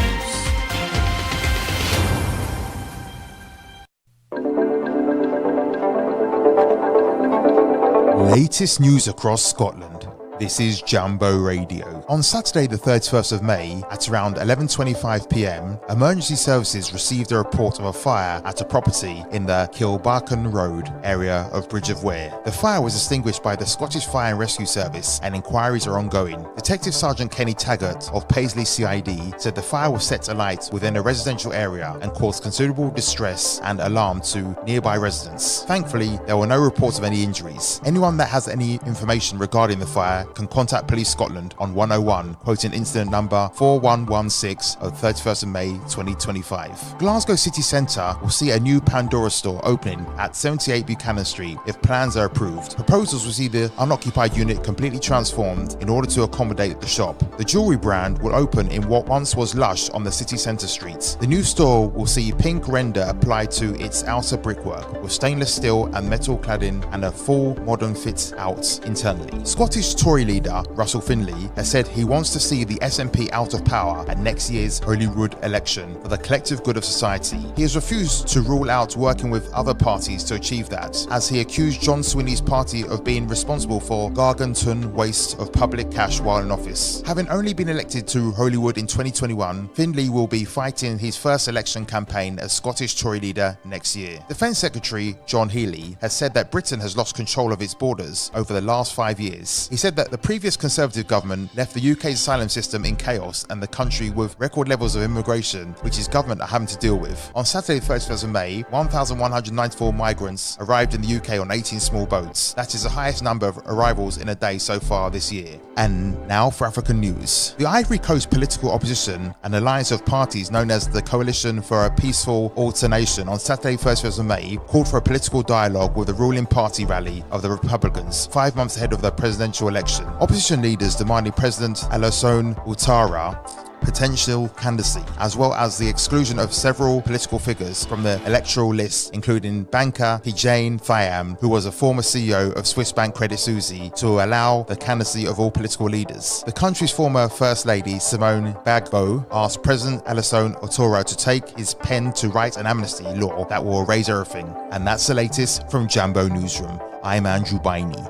Latest news across Scotland. This is Jambo Radio. On Saturday the 31st of May at around 11:25 p.m, emergency services received a report of a fire at a property in the Kilbarchan Road area of Bridge of Weir. The fire was extinguished by the Scottish Fire and Rescue Service and inquiries are ongoing. Detective Sergeant Kenny Taggart of Paisley CID said the fire was set alight within a residential area and caused considerable distress and alarm to nearby residents. Thankfully, there were no reports of any injuries. Anyone that has any information regarding the fire can contact Police Scotland on 101, quoting incident number 4116 of 31st of May 2025. Glasgow city centre will see a new Pandora store opening at 78 Buchanan Street if plans are approved. Proposals will see the unoccupied unit completely transformed in order to accommodate the shop. The jewellery brand will open in what once was Lush on the city centre streets. The new store will see pink render applied to its outer brickwork with stainless steel and metal cladding and a full modern fit out internally. Scottish Tory leader Russell Finlay has said he wants to see the SNP out of power at next year's Holyrood election for the collective good of society. He has refused to rule out working with other parties to achieve that, as he accused John Swinney's party of being responsible for gargantuan waste of public cash while in office. Having only been elected to Holyrood in 2021, Finlay will be fighting his first election campaign as Scottish Tory leader next year. Defence Secretary John Healey has said that Britain has lost control of its borders over the last 5 years. He said that the previous Conservative government left the UK's asylum system in chaos and the country with record levels of immigration, which his government are having to deal with. On Saturday, 31st of May, 1,194 migrants arrived in the UK on 18 small boats. That is the highest number of arrivals in a day so far this year. And now for African news. The Ivory Coast political opposition, an alliance of parties known as the Coalition for a Peaceful Alternation, on Saturday, 1st of May, called for a political dialogue with the ruling party rally of the Republicans 5 months ahead of the presidential election. Opposition leaders demanding President Alassane Ouattara potential candidacy, as well as the exclusion of several political figures from the electoral list, including banker Hijane Thiam, who was a former CEO of Swiss bank Credit Suisse, to allow the candidacy of all political leaders. The country's former First Lady, Simone Gbagbo, asked President Alassane Ouattara to take his pen to write an amnesty law that will erase everything. And that's the latest from Jambo Newsroom. I'm Andrew Bainey.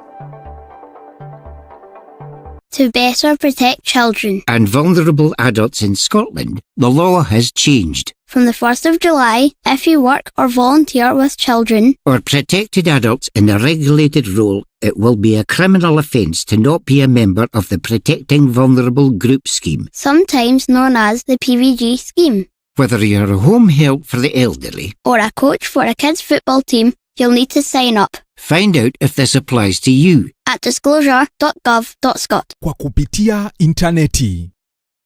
To better protect children and vulnerable adults in Scotland, the law has changed. from the 1st of July, if you work or volunteer with children or protected adults in a regulated role, it will be a criminal offence to not be a member of the Protecting Vulnerable Group scheme, sometimes known as the PVG scheme. Whether you're a home help for the elderly or a coach for a kids' football team, you'll need to sign up. Find out if this applies to you at disclosure.gov.scot. Kwa kupitia intaneti,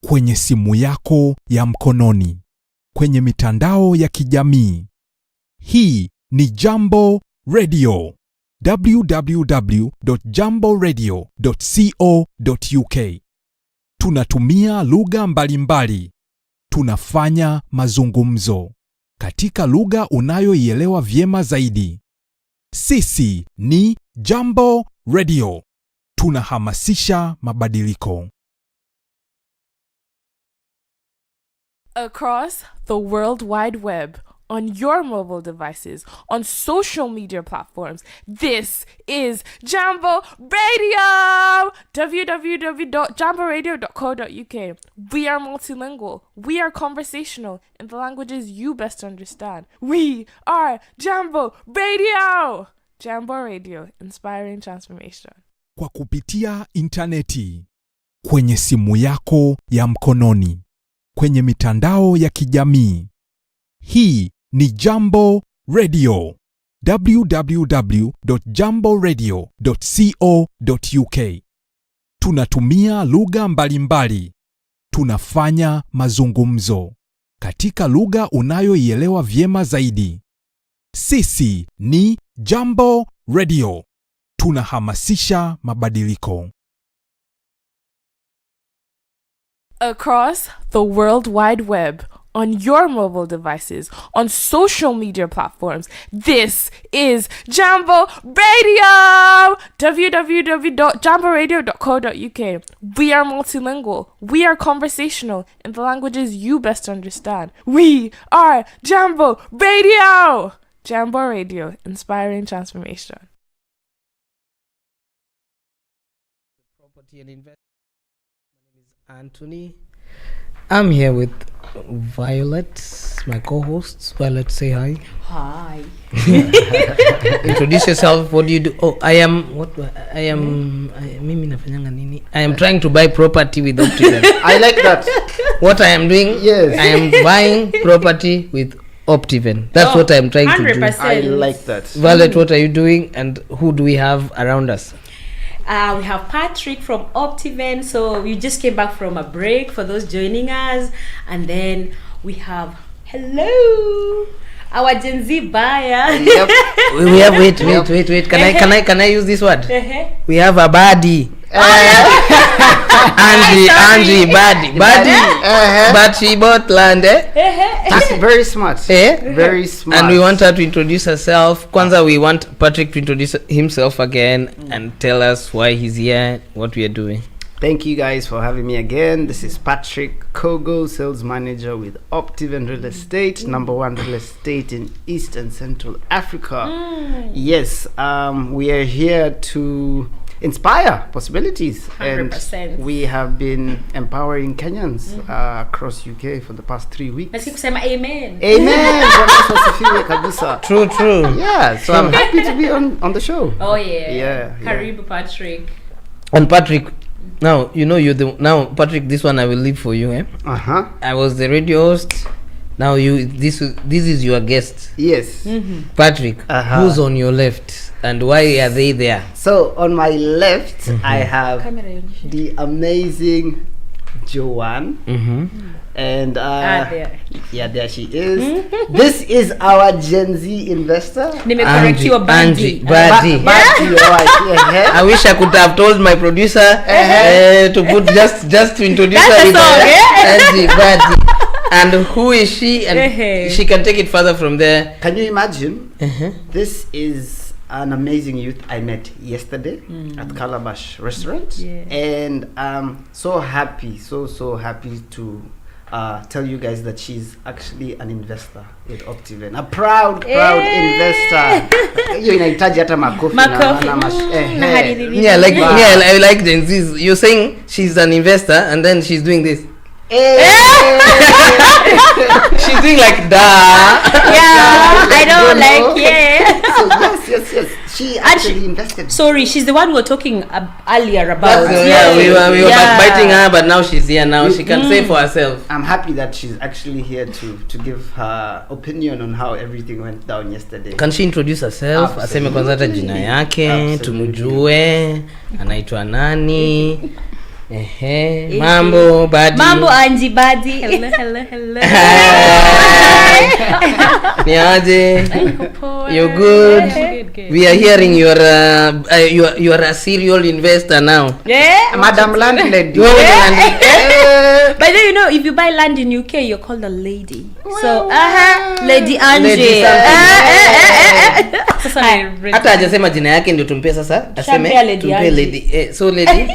kwenye simu yako ya mkononi, kwenye mitandao ya kijamii. Hii ni Jambo Radio. www.jamboradio.co.uk. Tunatumia lugha mbalimbali. Tunafanya mazungumzo katika lugha unayoielewa vyema zaidi. Sisi ni Jambo Radio. Tunahamasisha mabadiliko. Across the World Wide Web, on your mobile devices, on social media platforms, this is Jambo Radio! www.jamboradio.co.uk. We are multilingual. We are conversational in the languages you best understand. We are Jambo Radio! Jambo Radio, inspiring transformation. Kwa kupitia interneti, kwenye simu yako ya mkononi, kwenye mitandao ya kijamii. Hii ni Jambo Radio. www.jamboradio.co.uk. Tunatumia lugha mbalimbali. Tunafanya mazungumzo katika lugha unayoielewa vyema zaidi. Sisi ni Jambo Radio. Tunahamasisha mabadiliko. Across the World Wide Web, on your mobile devices, on social media platforms, this is Jambo Radio! www.jamboradio.co.uk. We are multilingual. We are conversational in the languages you best understand. We are Jambo Radio! Jambo Radio, inspiring transformation. Property and investment. My name is Anthony. I'm here with Violet, my co-host. Violet, say hi. Hi. Introduce yourself. What do you do? Oh, I am trying to buy property with Optiven. I like that. What I am doing? Yes. I am buying property with Optiven. That's what I am trying to do. 100%. I like that. Violet, what are you doing, and who do we have around us? We have Patrick from Optiven. So we just came back from a break for those joining us. And then we have, hello, our Gen Z buyer. Yep. We have wait. Can I use this word? We have a baddie. Angie baddie. But she bought land. That's very smart. Very smart. And we want her to introduce herself. Kwanza, we want Patrick to introduce himself again and tell us why he's here, what we are doing. Thank you guys for having me again. This is Patrick, Kogo, sales manager with Optiven Real Estate, #1 real estate in East and Central Africa. Yes, we are here to inspire possibilities. 100%. And we have been empowering Kenyans across UK for the past 3 weeks. Let's keep saying amen. Amen. True. Yeah, so I'm happy to be on the show. Oh yeah. Yeah. Karibu Patrick. And Patrick, now now Patrick, this one I will leave for you. I was the radio host. Now this is your guest. Yes. Patrick, who's on your left and why are they there? So on my left, I have the amazing Joanne. And there. Yeah, there she is. This is our Gen Z investor. Correct your Angie. Buddy. I wish I could have told my producer to put just to introduce her with Angie Buddy. And who is she? And she can take it further from there. Can you imagine? This is an amazing youth I met yesterday at Calabash restaurant. And I'm so happy, so happy to tell you guys that she's actually an investor with Optiven. A proud investor. You inahitaji hata makofi na I like Gen Z's. You're saying she's an investor and then she's doing this. She's doing like that. I don't like So yes. She actually invested. Sorry, she's the one we were talking earlier about. We were biting her, but now she's here. Now she can say for herself. I'm happy that she's actually here to give her opinion on how everything went down yesterday. Can she introduce herself? Aseme kwanza hata jina yake, tumjue, anaitwa nani? Mambo Angie Buddy. Hello. Niaje? You're good. Okay. We are hearing you are a serial investor now. Yeah, Madam Landlady. By the way, you know, if you buy land in UK, you're called a lady. So, Lady Angie. Hata hajasema jina yake ndio tumpe sasa. Aseme tumpe lady. So lady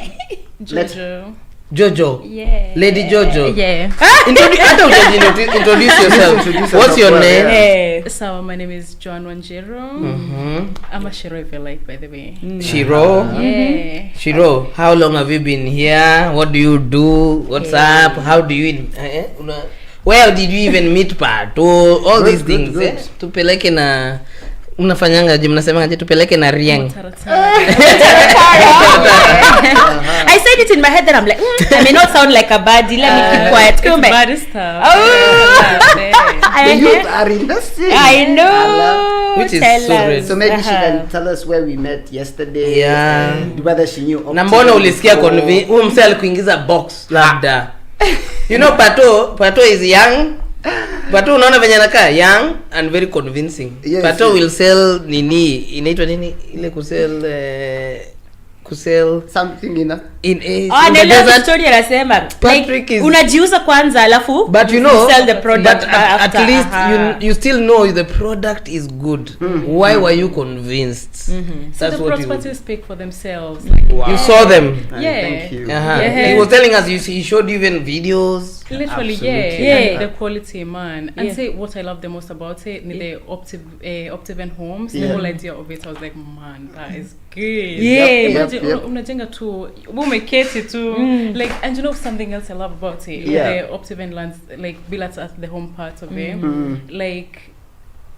Jojo. Yeah. Lady Jojo. Yeah. Introduce yourself. What's your name? So my name is Joan Wanjiro. I'm a Shiro, if you like, by the way. Shiro. Yeah. Shiro, how long have you been here? What do you do? What's up? How do you where did you even meet Pato? All these things. Tupeleke na mnafanyangaje, mnasemangaje tupeleke na rieng. I said it in my head that I'm like, I may not sound like a baddie, let me keep quiet. Come back. Bad stuff. The youth are investing. I know. Which is so great. So maybe she can tell us where we met yesterday. Yeah. And whether she knew. Na mbona ulisikia huyu msee alikuingiza box labda. You know Pato is young. Pato unaona venye anakaa young and very convincing. Yes, Pato will sell nini inaitwa nini ile kusell something in the desert. Story anasema like unajiuza kwanza alafu but you know sell the product, but at least you still know the product is good. Why were you convinced? So the prospects speak for themselves. You saw them. Yeah. Thank you. He was telling us he showed you even videos. Literally, yeah. The quality, man. And say what I love the most about it, the Optiven homes, the whole idea of it, I was like, man, that is good. Imagine unajenga tu umeketi tu like, and you know something else I love about it, the Optiven lands, like billets at the home part of it, like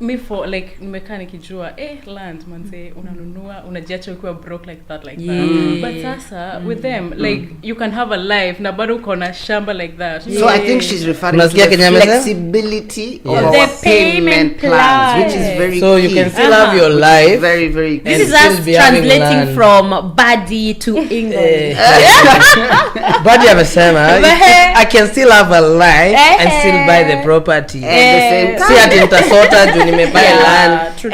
me for like mechanic jua land manze unanunua unajiacha ukiwa broke like that but sasa with them like you can have a life na bado uko na shamba like that. So I think she's referring to the flexibility of the payment plans, which is very so key. You can still have your life. Very, very key. This is us translating from Buddy to English. Buddy amesema I can still have a life and still buy the property at the same time. See ati nitasota buy land. True.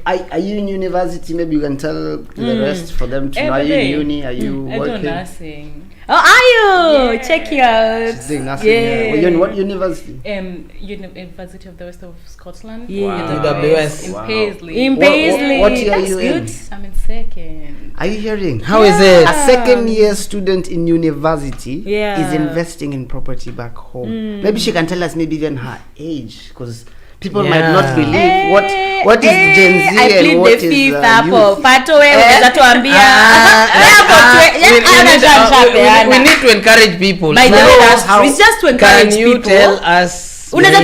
Are you in university? Maybe you can tell the rest for them to know. Are you in uni? Are you working? I do nursing. Oh, are you? Yeah. Check you out. She's doing nothing. Yeah. Well, you're in what university? University of the West of Scotland. UWS. In Paisley. In Paisley. What year are you in? I'm in second. Are you hearing? How is it? A second year student in university is investing in property back home. Maybe she can tell us maybe even her age, because people might not believe what is Gen Z and what is youth. Pato wewe unaweza tuambia we need to encourage people. By the way, that's true. It's just to encourage people. Can you tell us unaweza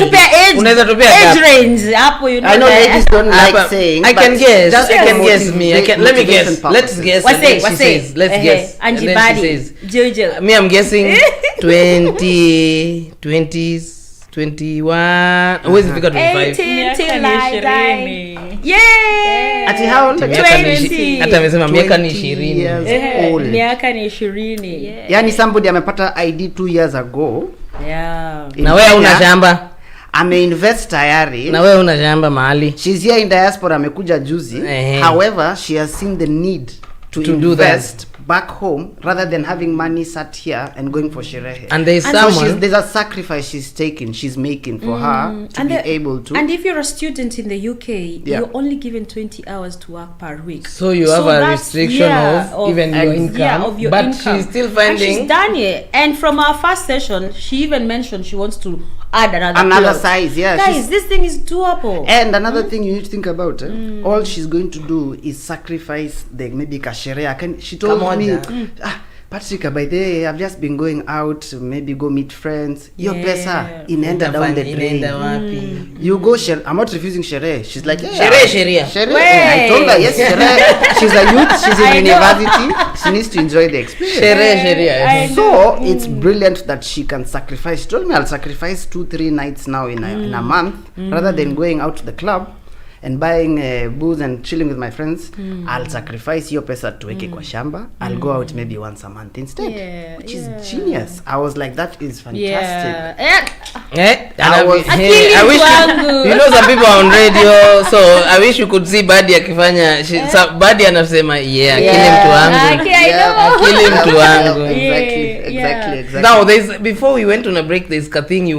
tupea age range hapo, you know? I know ladies don't like saying. I can guess. Let me guess. Let's guess. What say? Let's guess. Angie Badi. Jojo. Me, I'm guessing 20s. 21 always figure 25 ati how old? 20 hata amesema miaka ni 20 miaka ni 20 yani somebody amepata ID 2 years ago na wewe una shamba ameinvest tayari na wewe una shamba mahali she's here in diaspora amekuja juzi however she has seen the need to invest back home rather than having money sat here and going for sherehe. And there's there's a sacrifice she's making for her to be able to. And if you're a student in the UK, you're only given 20 hours to work per week. So you have a restriction of even your income, of your but income. She's still finding. And she's done it. And from our first session, she even mentioned she wants to add another size. Yeah, guys, this thing is doable. And another thing you need to think about, all she's going to do is sacrifice the maybe kasherea. She told me, Patrick, by the way, I've just been going out, maybe go meet friends. Your pesa inaenda down the drain. You go I'm not refusing sherehe. She's like, sherehe. I told her, yes, sherehe. She's a youth, she's in university. She needs to enjoy the experience. Sherehe. So it's brilliant that she can sacrifice. She told me I'll sacrifice 2-3 nights now in a month rather than going out to the club and buying booze and chilling with my friends, I'll sacrifice your pesa tuweke kwa shamba. I'll go out maybe once a month instead, which is genius. I was like, that is fantastic. I wish you know some people are on radio, so I wish you could see Buddy akifanya Buddy anasema akili mtu wangu. Exactly. Now before we went on a break, there's a thing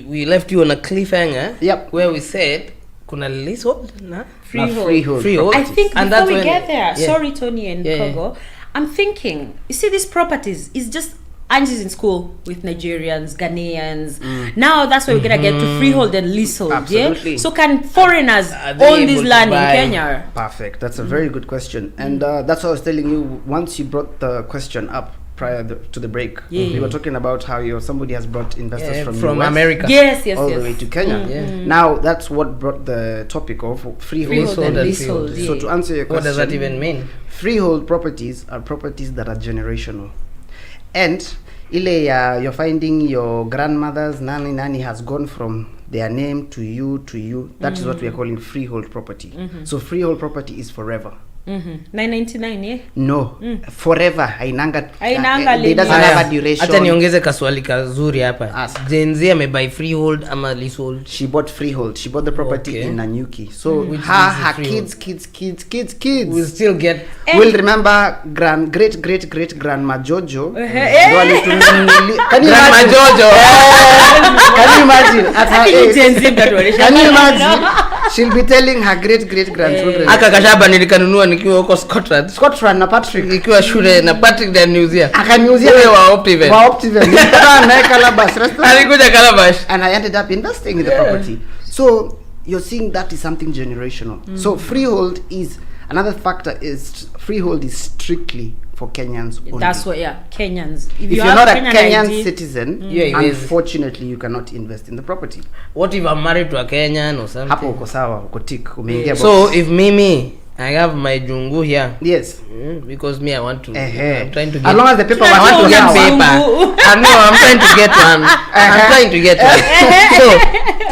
we left you on a cliffhanger. Yep. Where we said kuna leasehold na freehold. I think and before we get there, sorry Tony and Kogo, I'm thinking, you see these properties is just Angie's in school with Nigerians, Ghanaians. Now that's where we're gonna get to freehold and leasehold. Absolutely. Yeah? So can foreigners own this land in Kenya? Perfect. That's a very good question, and that's what I was telling you. Once you brought the question up prior to the break, we were talking about how somebody has brought investors from US, America, all the way to Kenya. Now that's what brought the topic of freehold and leasehold. So to answer your question, what does that even mean? Freehold properties are properties that are generational. And you're finding your grandmother's nani has gone from their name to you. That is what we are calling freehold property. So freehold property is forever. 999 No, forever. Hainanga it doesn't have a duration. Acha niongeze kaswali kazuri hapa. Gen Z amebuy freehold ama leasehold? She bought freehold. She bought the property in Nanyuki. So her kids will still get will remember great grandma Jojo. Can you imagine at her age? Can you imagine? She'll be telling her great grandchildren. Aka kashaba nilikanunua nikiwa huko Scotland na Patrick nikiwa shule na Patrick daniuzia. Akaniuzia wewe wa Optiven. Na Calabash restaurant. Alikuja Calabash and I ended up investing in the property. So you're seeing that is something generational. So freehold is another factor. Is freehold is strictly for Kenyans only. That's what Kenyans. If you're not a Kenyan citizen, unfortunately you cannot invest in the property. What if I'm married to a Kenyan or something? Hapo uko sawa, uko tick, umeingia box. So if I have my jungu here. Yes. Because me, I want to. I'm trying to get. As long as the paper, I want to get paper. I'm trying to get one. I'm trying to get one. So,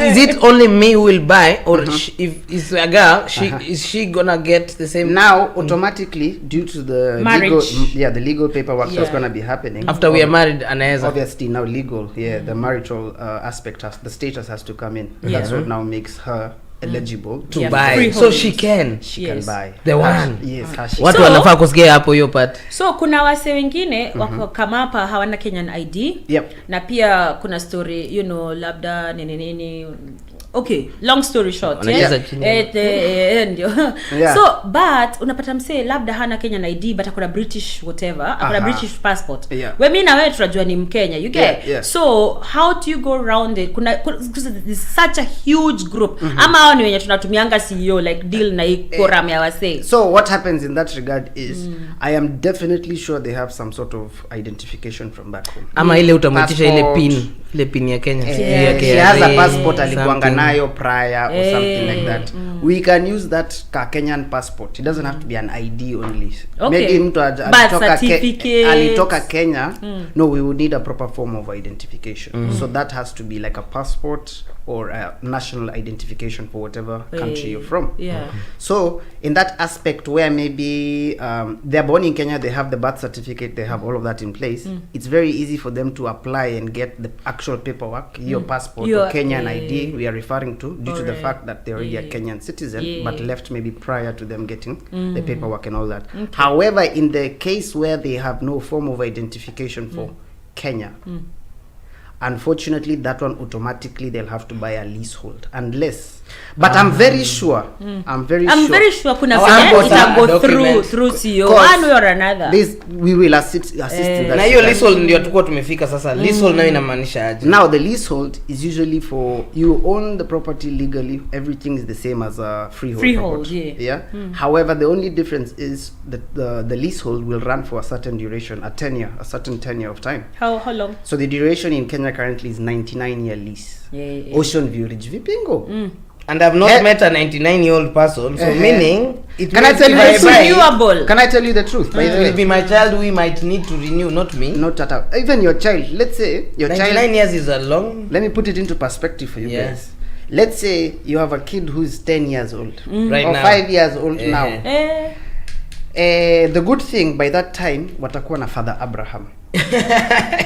is it only me who will buy, or if it's a girl, is she gonna get the same? Now, automatically, due to the marriage, the legal paperwork that's gonna be happening after we are married, obviously now legal. The marital aspect the status has to come in. That's what now makes her eligible to buy. So she can buy the one. Yes. Watu wanafaa kusikia hapo hiyo part. So kuna wase wengine wako kama hapa hawana Kenyan ID. Na pia kuna story labda nini. Okay, long story short. So but unapata msee labda hana Kenyan ID but akona British whatever, akona British passport. Wewe na wewe tunajua ni Mkenya, you get. So how do you go around it? There's such a huge group. Ama hao ni wenye tunatumianga CEO like deal na ikoram ya wase. So what happens in that regard is I am definitely sure they have some sort of identification from back home. Ama ile utamwitisha ile pin ya Kenya. She has a passport alikuanga nayo prior or something like that. We can use that Kenyan passport. It doesn't have to be an ID only. Maybe mtu alitoka Kenya. No, we would need a proper form of identification. So that has to be like a passport or a national identification for whatever country you're from. So in that aspect where maybe they're born in Kenya, they have the birth certificate, they have all of that in place, it's very easy for them to apply and get the actual paperwork, your passport or Kenyan ID we are referring to, due to the fact that they're already a Kenyan citizen but left maybe prior to them getting the paperwork and all that. However, in the case where they have no form of identification for Kenya, unfortunately that one automatically they'll have to buy a leasehold unless I'm very sure kuna go through CEO one way or another. We will assist in that. Na hiyo leasehold ndio tukua tumefika sasa. Leasehold nayo inamaanisha aje? Now the leasehold is usually for you own the property legally, everything is the same as a freehold property. However, the only difference is that the leasehold will run for a certain duration, a certain tenure of time. How long? So the duration in Kenya currently is 99-year lease. Ocean View Ridge Vipingo. And I've not met a 99-year-old person, so meaning it can I tell you it's renewable. Can I tell you the truth? It will be my child we might need to renew, not me. Not at all. Even your child. Let's say your 99 years is a long. Let me put it into perspective for you guys. let's say you have a kid who's 10 years old Right or now. 5 years old Eh. now. The good thing by that time watakuwa na Father Abraham.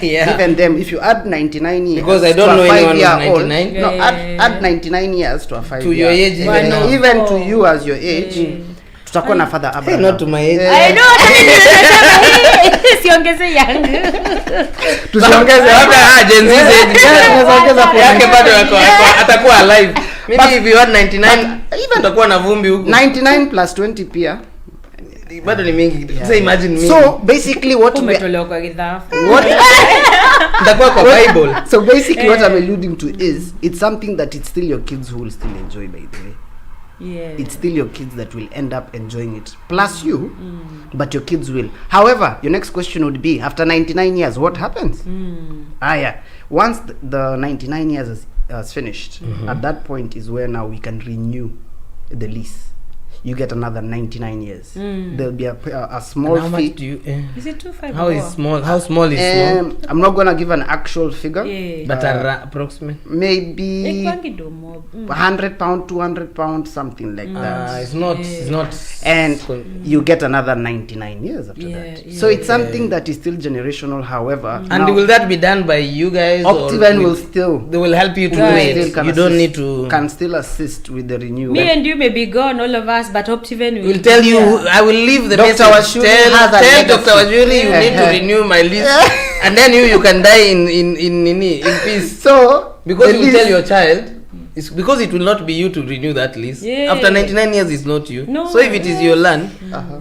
Yeah. Even them, if you add 99 years Because I don't to know a anyone who's 5-year-old, 99. no, add 99 years to a 5 To your age, even, no. even to you as your age, tutakuwa na Father Abraham. Not to my age. I know siongeze yangu. Tusiongeze Labda Gen Z age. tunaongeza kwa Yake bado atakuwa alive. Maybe if you had 99 even atakuwa na vumbi huko. 99 plus 20 pia. Bado ni mingi. Sasa imagine me. So basically what we Umetolewa kwa gidhafu. Ndakuwa kwa Bible. So basically what I'm alluding to is it's something that it's still your kids who will still enjoy, by the way. Yeah. It's still your kids that will end up enjoying it. Plus you, but your kids will. However, your next question would be, after 99 years, what happens? Yeah. Once the 99 years is finished, at that point is where now we can renew the lease. You get another 99 years. There'll be a small How fee. much do you Is it 2.5? How is small? How small is small? I'm not gonna give an actual figure. Yeah. But approximate. Maybe £100. £100, £200, something like that. It's not. And you get another 99 years after that. So it's something that is still generational. However, And now, will that be done by you guys? Optiven or will still. They will help you to do Still it. can You don't assist- need to. Can still assist with the renewal. Me and you may be gone, all of us, but Optiven will We'll tell you. I will leave the Dr. message. Washuri has a Tell legacy. Dr. Washuri you need to renew my list, and then you can die in peace. So Because the you tell lease- your child, it's because it will not be you to renew that list. Yeah. After 99 years, it's not you. No. So if it is your land,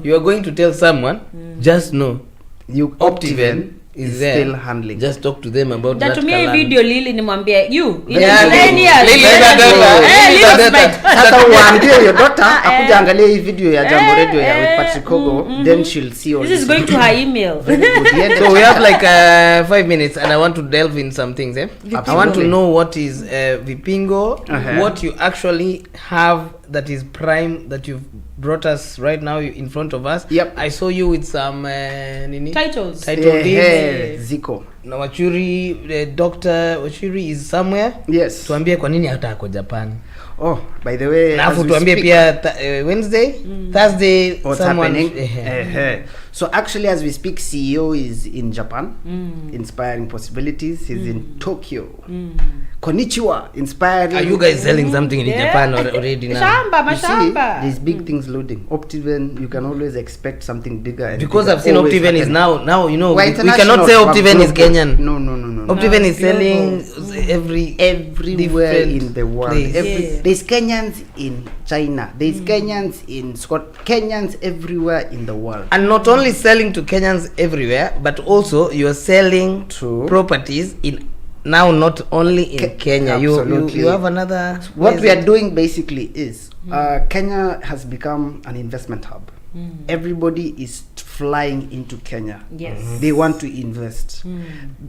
you are going to tell someone. Just know, you Optiven is there. still handling. Just talk to them about that. Natumia hii land. video Lili nimwambie you in Yeah, 9 years. Lili is a daughter. Lili is a daughter. Sasa uambie your daughter akuja angalia hii video ya Jambo Radio ya with Patrick Kogo, then she'll see all This is this. going to her email. Very good. Yeah, So we have like 5 minutes, and I want to delve in some things. I want to Absolutely. know what is Vipingo, what you actually have that is prime that you've brought us right now in front of us. Yep. I saw you with some Titles. title deeds. Ziko. Na Wachuri, Dr. Wachuri is somewhere. Yes. Tuambie kwa nini hata ako Japan. Oh, by the way, Na as afu we tuambie speak, pia Wednesday, Thursday, what's someone happening. So actually as we speak, CEO is in Japan, inspiring possibilities. He's in Tokyo. Konnichiwa, inspiring. Are you guys selling something in Japan already now? Mashamba, You see, mashamba. there's big things loading. Optiven, you can always expect something bigger. And Because bigger I've seen always Optiven is happen. now you know We're we cannot international, say we're Optiven is global. Kenyan. No. Optiven is global. selling Everywhere different in the world. place. Yeah. There's Kenyans in China. There's Kenyans in Scotland. Kenyans everywhere in the world. And not only selling to Kenyans everywhere, but also you are selling True. properties in now not only in Kenya. Absolutely. You have another. What where we is are it? doing basically is Kenya has become an investment hub. Everybody is flying into Kenya. Yes. They want to invest.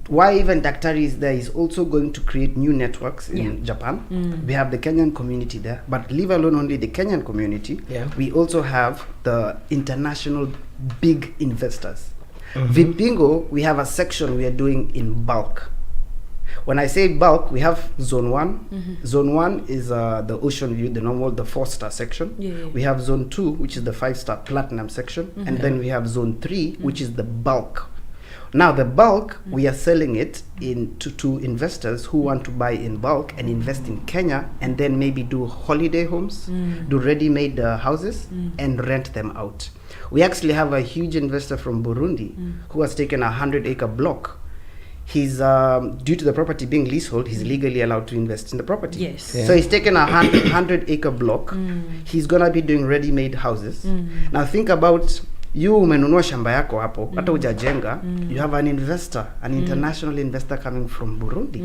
Why even Daktari is there is also going to create new networks in Japan. We have the Kenyan community there, but leave alone only the Kenyan community. Yeah. We also have the international big investors. Vipingo, we have a section we are doing in bulk. When I say bulk, we have zone 1. Zone 1 is the ocean view, the normal, the 4-star section. Yeah. We have zone 2, which is the 5-star platinum section. And then we have zone 3, which is the bulk. Now the bulk, we are selling it to investors who want to buy in bulk and invest in Kenya, and then maybe do holiday homes, do ready-made houses, and rent them out. We actually have a huge investor from Burundi who has taken a 100-acre block. He's due to the property being leasehold, he's legally allowed to invest in the property. Yes. So he's taken a 100-acre block. He's gonna be doing ready-made houses. Now think about you umenunua shamba yako hapo, hata hujajenga, you have an investor, an international investor coming from Burundi,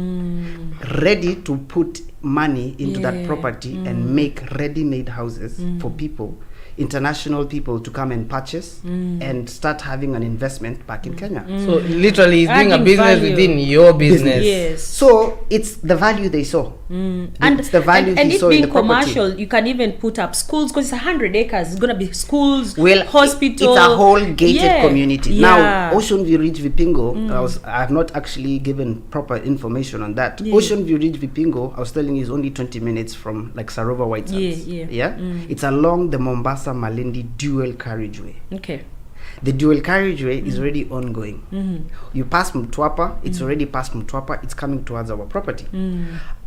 ready to put money into that property and make ready-made houses for people international people to come and purchase and start having an investment back in Kenya. So literally he's doing a Adding business value. within your business. Yes. So it's the value they saw. And It's the value and he it saw in being the property. commercial, you can even put up schools because it's 100 acres. It's gonna be schools, Well, hospital. it's a whole gated community. Yeah. Now, Ocean View Ridge Vipingo, I have not actually given proper information on that. Yeah. Ocean View Ridge Vipingo, I was telling you, is only 20 minutes from like Sarova White Sands. Yeah. It's along the Mombasa Malindi dual carriageway. Okay. The dual carriageway is already ongoing. You pass Mtwapa, it's already past Mtwapa, it's coming towards our property.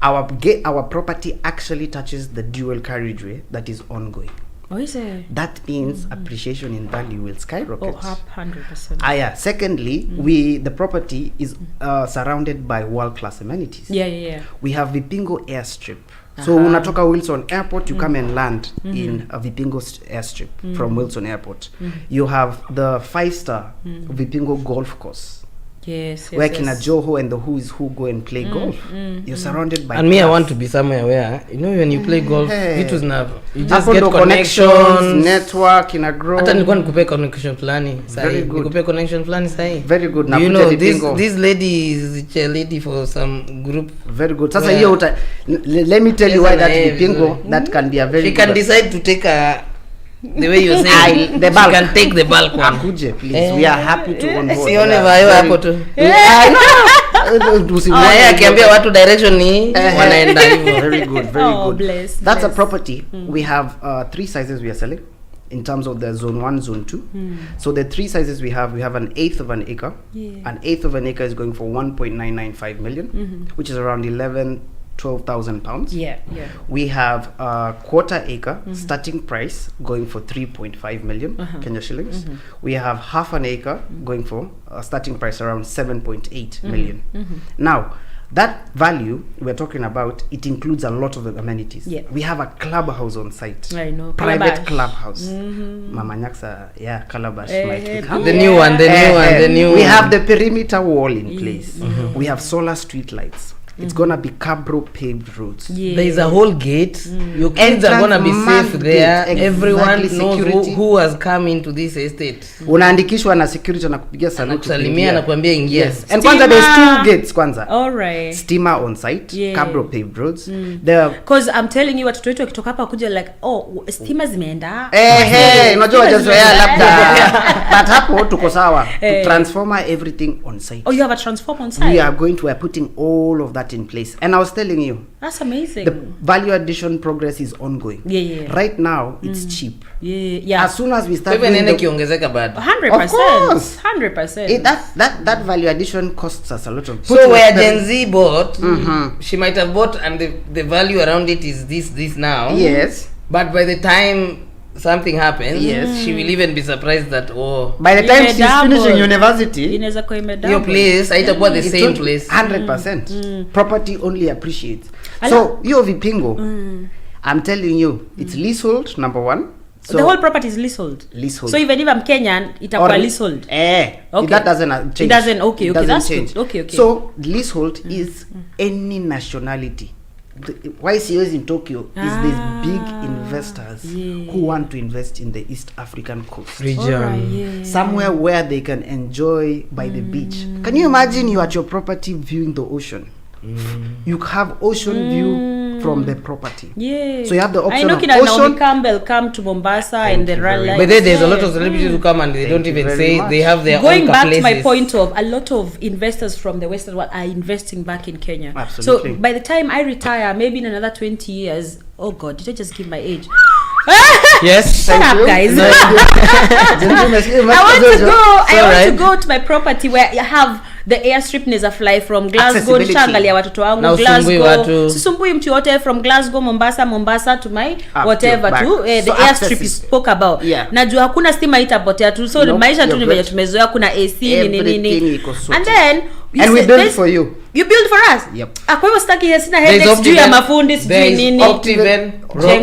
Our property actually touches the dual carriageway that is ongoing. Oh, is it? That means appreciation in value will skyrocket. Oh, 100%. Secondly, the property is surrounded by world-class amenities. Yeah. We have Vipingo airstrip. So unatoka Wilson Airport, you come and land in a Vipingo airstrip from Wilson Airport. You have the 5-star Vipingo golf course. Yes. Where Kina Joho and the who is who go and play golf. You're surrounded by And me, I want to be somewhere where, you know, when you play golf, you just Hapo get ndo connections, network ina grow. hata nilikuwa nikupe connection fulani Very good. nikupe connection fulani sahi. Very good. You Nakuja know Vipingo. this lady is a lady for some group. Very good. Sasa hiyo let me tell you why that Vipingo that can be a very she good. can decide to take a the way you're saying the bulk. she can take the bulk one. Akuje, please. We are happy to on board. Sione vayo hapo tu. Akiambia watu direction ni wanaenda hivyo. Very good, very good. Bless, That's a property. We have 3 sizes we are selling in terms of the zone 1, zone 2. So the 3 sizes we have an 1/8 of an acre. An 1/8 of an acre is going for 1.995 million, which is around 12,000 pounds. Yeah. We have a 1/4 acre starting price going for 3.5 million Kenya shillings. We have half an acre going for a starting price around 7.8 million. Now, that value we're talking about, it includes a lot of the amenities. Yeah. We have a clubhouse on site. I know. Private Calabash. clubhouse. Mama Nyaksa, calabash might become. The new one. We have the perimeter wall in place. We have solar street lights. It's gonna be cabro paved roads. There is a whole gate. Your kids are gonna be safe there. Everyone knows who has come into this estate. Unaandikishwa na security na kupigia saluti. Kusalimia na kuambia ingia. Yes. And kwanza there's 2 gates kwanza. All right. Steamer on site, cabro paved roads. Because I'm telling you, watoto wetu wakitoka hapa kuja like, steamer zimeenda. Unajua wajazoea labda. But hapo tuko sawa. To transformer everything on site. Oh, you have a transformer on site? We are putting all of that in place. And I was telling you, that's amazing. The value addition progress is ongoing. Right now it's cheap. As soon as we start even kiongezeka bad. 100%. Of course. 100%. That value addition costs us a lot of. So where Gen Z bought, she might have bought and the value around it is this now. Yes. But by the time something happens, she will even be surprised that by the time she's finishing university, your place haitakuwa the same place. 100%. Property only appreciates. So your Vipingo, I'm telling you, it's leasehold number 1. So the whole property is leasehold. So even if I'm Kenyan, itakuwa leasehold. Okay. That doesn't change. It doesn't. Okay. That's change. Good. Okay. So leasehold is any nationality. YCOs in Tokyo is these big investors who want to invest in the East African coast region, somewhere where they can enjoy by the beach. Can you imagine you at your property viewing the ocean? You have ocean view from the property. So you have the option of ocean. Campbell come to Mombasa and the run like. But there's a lot of celebrities who come and they don't even say much. They have their going own back places. to my point of a lot of investors from the Western world are investing back in Kenya. Absolutely. So by the time I retire, maybe in another 20 years, oh God, did I just give my age? Yes. Shut up, guys. I want to go to my property where you have the airstrip neza fly from Glasgow. Changalia watoto wangu Glasgow. Sisumbui mtu yote from Glasgow, Mombasa to my whatever to the airstrip you spoke about. Najua hakuna stima itapotea tu. So maisha tu ni venye tumezoea kuna AC nini. And then and we build for you. You build for us? Yep. Kwa hivyo sitaki sina headaches juu ya mafundi sijui nini. Optiven.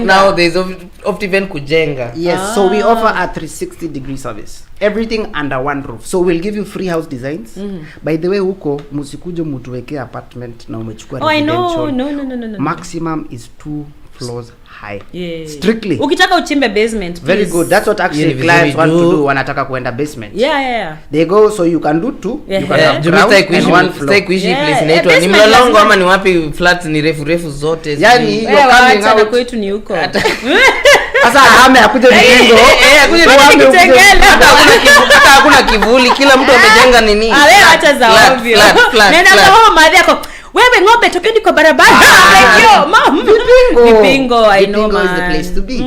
Now there's Optiven kujenga. Yes, so we offer a 360-degree service. Everything under one roof. So we'll give you free house designs. By the way, huko musikuje mutuwekea apartment na umechukua residential. No. Maximum is 2 floors high. Yeah. Strictly. Ukitaka uchimbe basement, Very please. good. That's what actually clients want to do. Wanataka kuenda basement. Yeah. They go, so you can do 2. Yeah. You can have ground and 1 floor. Stay kuishi place inaitwa ni Mlolongo ama ni wapi flats ni refu zote. Yani you're coming out. Kwetu ni huko. Sasa hame akuje Vikingo. Akuje Kitengela. Hata hakuna kivuli, kila mtu amejenga nini? Wewe acha za ovyo. Nenda kwa hao madhi yako. Wewe ng'ombe tokeni kwa barabara. Vipingo, I know Vipingo is the place to be.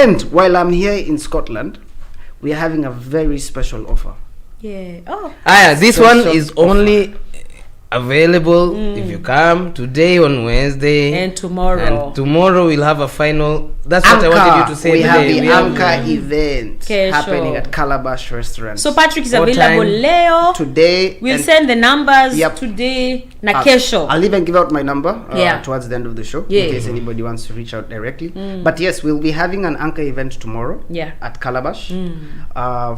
And while I'm here in Scotland, we are having a very special offer. Yeah. Oh. This one is only available if you come today on Wednesday and tomorrow we'll have a final. That's what I wanted you to say. We have the Anchor event happening at Calabash Restaurant. So Patrick is available Leo today. We'll send the numbers today na kesho. I'll even give out my number towards the end of the show in case anybody wants to reach out directly. But yes, we'll be having an Anchor event tomorrow at Calabash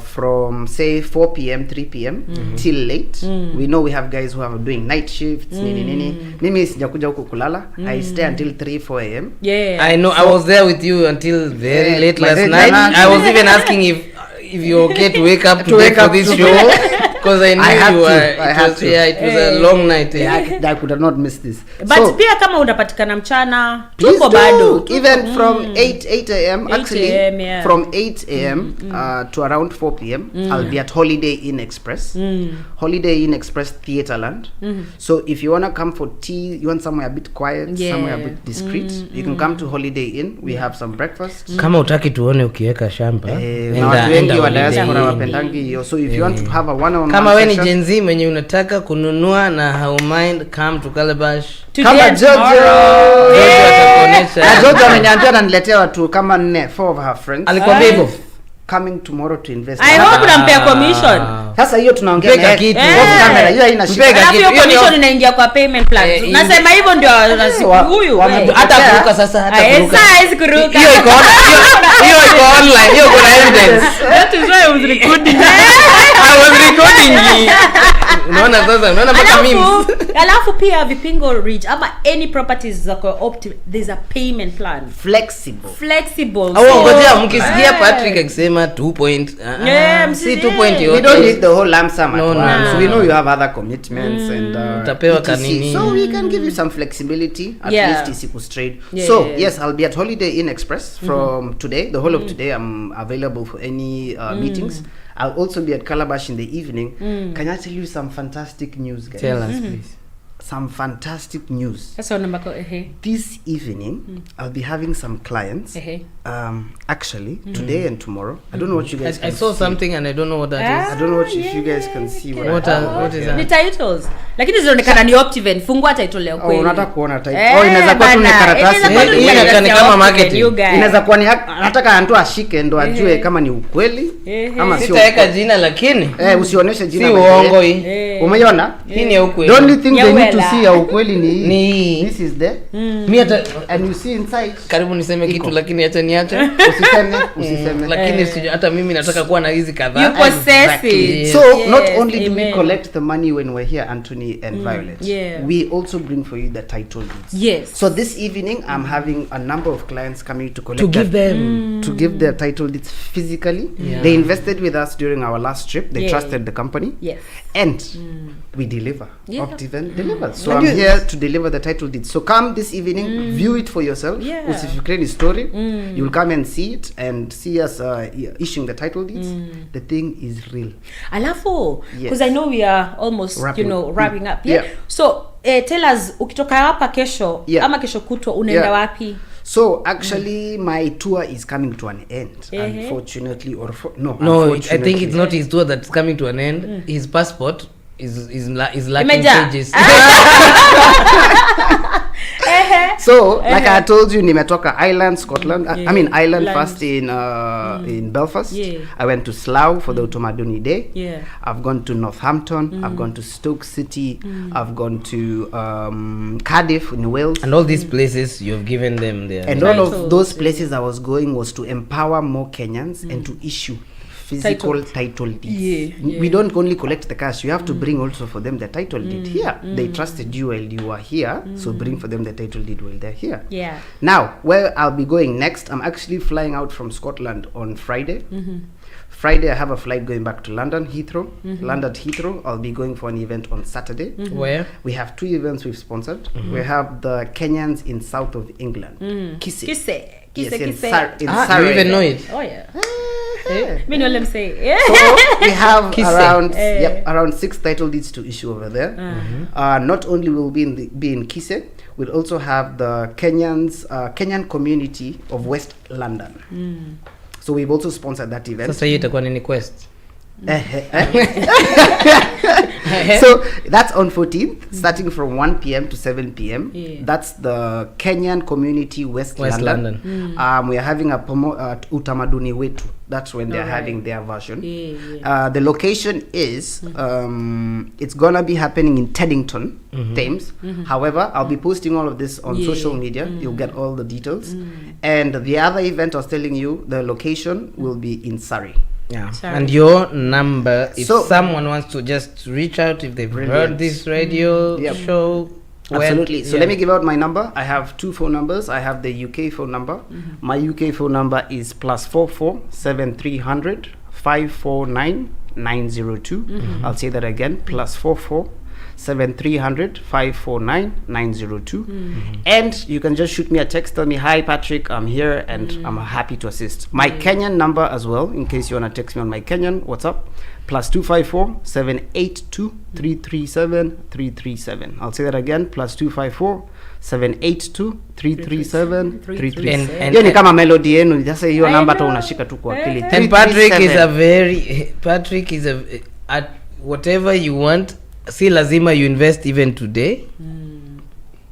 from say 4 p.m. 3 p.m. till late. We know we have guys who are doing night shifts. Mimi sijakuja huko kulala. I stay until 3-4 a.m. I know. I was there with you until very late last night. I was even asking if you're okay to wake up for this show, because I knew it was a long night. I could have not missed this. But pia kama unapatikana mchana tuko bado even from 8 a.m. actually from 8 a.m. To around 4 p.m. I'll be at Holiday Inn Express. Holiday Inn Express Theatreland. So if you want to come for tea, you want somewhere a bit quiet, somewhere a bit discreet, you can come to Holiday Inn. We have some breakfast. Kama utaki tuone ukiweka shamba na watu wengi wa diaspora wapendangi hiyo. So if you want to have a one-on-one kama wewe ni Gen Z mwenye unataka kununua na how mind, come to Calabash. Kama Jojo atakuonesha. Jojo ameniambia ananiletea watu kama 4 of her friends. Alikwambia hivyo coming tomorrow to invest. I hope unampea commission. Sasa hiyo tunaongea na kitu off camera, hiyo haina shida. Hiyo commission inaingia kwa payment plan. Nasema hivyo ndio huyu. Hata kuruka sasa kuruka. Size kuruka. Hiyo iko online, hiyo kuna evidence. That is why I was recording. I was recording. Unaona sasa, unaona mpaka memes. Alafu pia Vipingo Ridge ama any properties zako optive, there's a payment plan. Flexible. Ngoja mkisikia Patrick akisema 2 point. Si 2 point yote. We don't need the whole lump sum at once. So we know you have other commitments and utapewa kanini. So we can give you some flexibility at least isiku straight. So yes, I'll be at Holiday Inn Express from today. The whole of today I'm available for any meetings. I'll also be at Calabash in the evening. Can I tell you some fantastic news, guys? Tell us, please. Some fantastic news. That's what This evening, I'll be having some clients. Actually, today and tomorrow. I don't know what you guys can I saw see. something and I don't know what that is. I don't know if you guys can see what is that. Ni titles. Lakini zinaonekana ni optive. Fungua title leo kweli. Unataka kuona title. Inaweza kuwa tu ni karatasi. Ni kama marketing. Inaweza kuwa ni anataka anatoa ashike ndo ajue kama ni ukweli ama sio. Sitaweka jina lakini usionyeshe jina. Si uongo hii. Umeiona? Hii ni ukweli. The only thing they need to see ya ukweli ni this is there. Mimi hata and you see inside. Karibu niseme kitu lakini acha niache. Usiseme. Lakini hata mimi nataka kuwa na hizi kadhaa. You possess it. So not only do we collect the money when we're here, Anthony and Violet, we also bring for you the title deeds. Yes. So this evening I'm having a number of clients coming to collect to give their title deeds physically. They invested with us during our last trip. They trusted the company. Yes. And we deliver. Optiven delivers. So I'm here to deliver the title deeds. So come this evening, view it for yourself. Usifikiri story. You'll come and see it and see us issuing the title deeds. The thing is real. Alafu, because I know we are almost wrapping up. So tell us, ukitoka hapa kesho ama kesho kutwa unaenda wapi? So actually my tour is coming to an end, unfortunately no, I think it's not his tour that's coming to an end. His passport is lacking pages. So like I told you, nimetoka Ireland, Scotland. I mean Ireland first in Belfast. I went to Slough for the Otomadoni Day. I've gone to Northampton. I've gone to Stoke City. I've gone to Cardiff in Wales. And all these places you've given them there. And all of those places I was going was to empower more Kenyans and to issue physical title deeds. We don't only collect the cash, you have to bring also for them the title deed here. They trusted you while you are here, so bring for them the title deed while they're here. Now, where I'll be going next, I'm actually flying out from Scotland on Friday. Friday, I have a flight going back to London, Heathrow. London, Heathrow. I'll be going for an event on Saturday. Where? We have 2 events we've sponsored. We have the Kenyans in south of England. Kise. Yes, in Surrey. You even know it? Oh, yeah. Me know them say. So we have around 6 title deeds to issue over there. Not only will be in Kise, we'll also have the Kenyan community of West London. So we've also sponsored that event. Sasa hiyo itakuwa nini quest? So that's on 14th, starting from 1 p.m. to 7 p.m. That's the Kenyan community West London. We are having a utamaduni wetu. That's when they're having their version. The location is it's gonna be happening in Teddington, Thames. However, I'll be posting all of this on social media. You'll get all the details. And the other event I was telling you, the location will be in Surrey. And your number, if someone wants to just reach out, if they've heard this radio show. Absolutely. So let me give out my number. I have 2 phone numbers. I have the UK phone number. My UK phone number is +44 7300 549 902. I'll say that again, +44 7300 549 902. And you can just shoot me a text, tell me, hi Patrick, I'm here and I'm happy to assist. My Kenyan number as well, in case you want to text me on my Kenyan, what's up? +254 782 337 337. I'll say that again, +254 782 337 337. And ni kama melody yenu, sasa hiyo namba tu unashika tu kwa akili. And Patrick is at whatever you want. Si lazima you invest even today,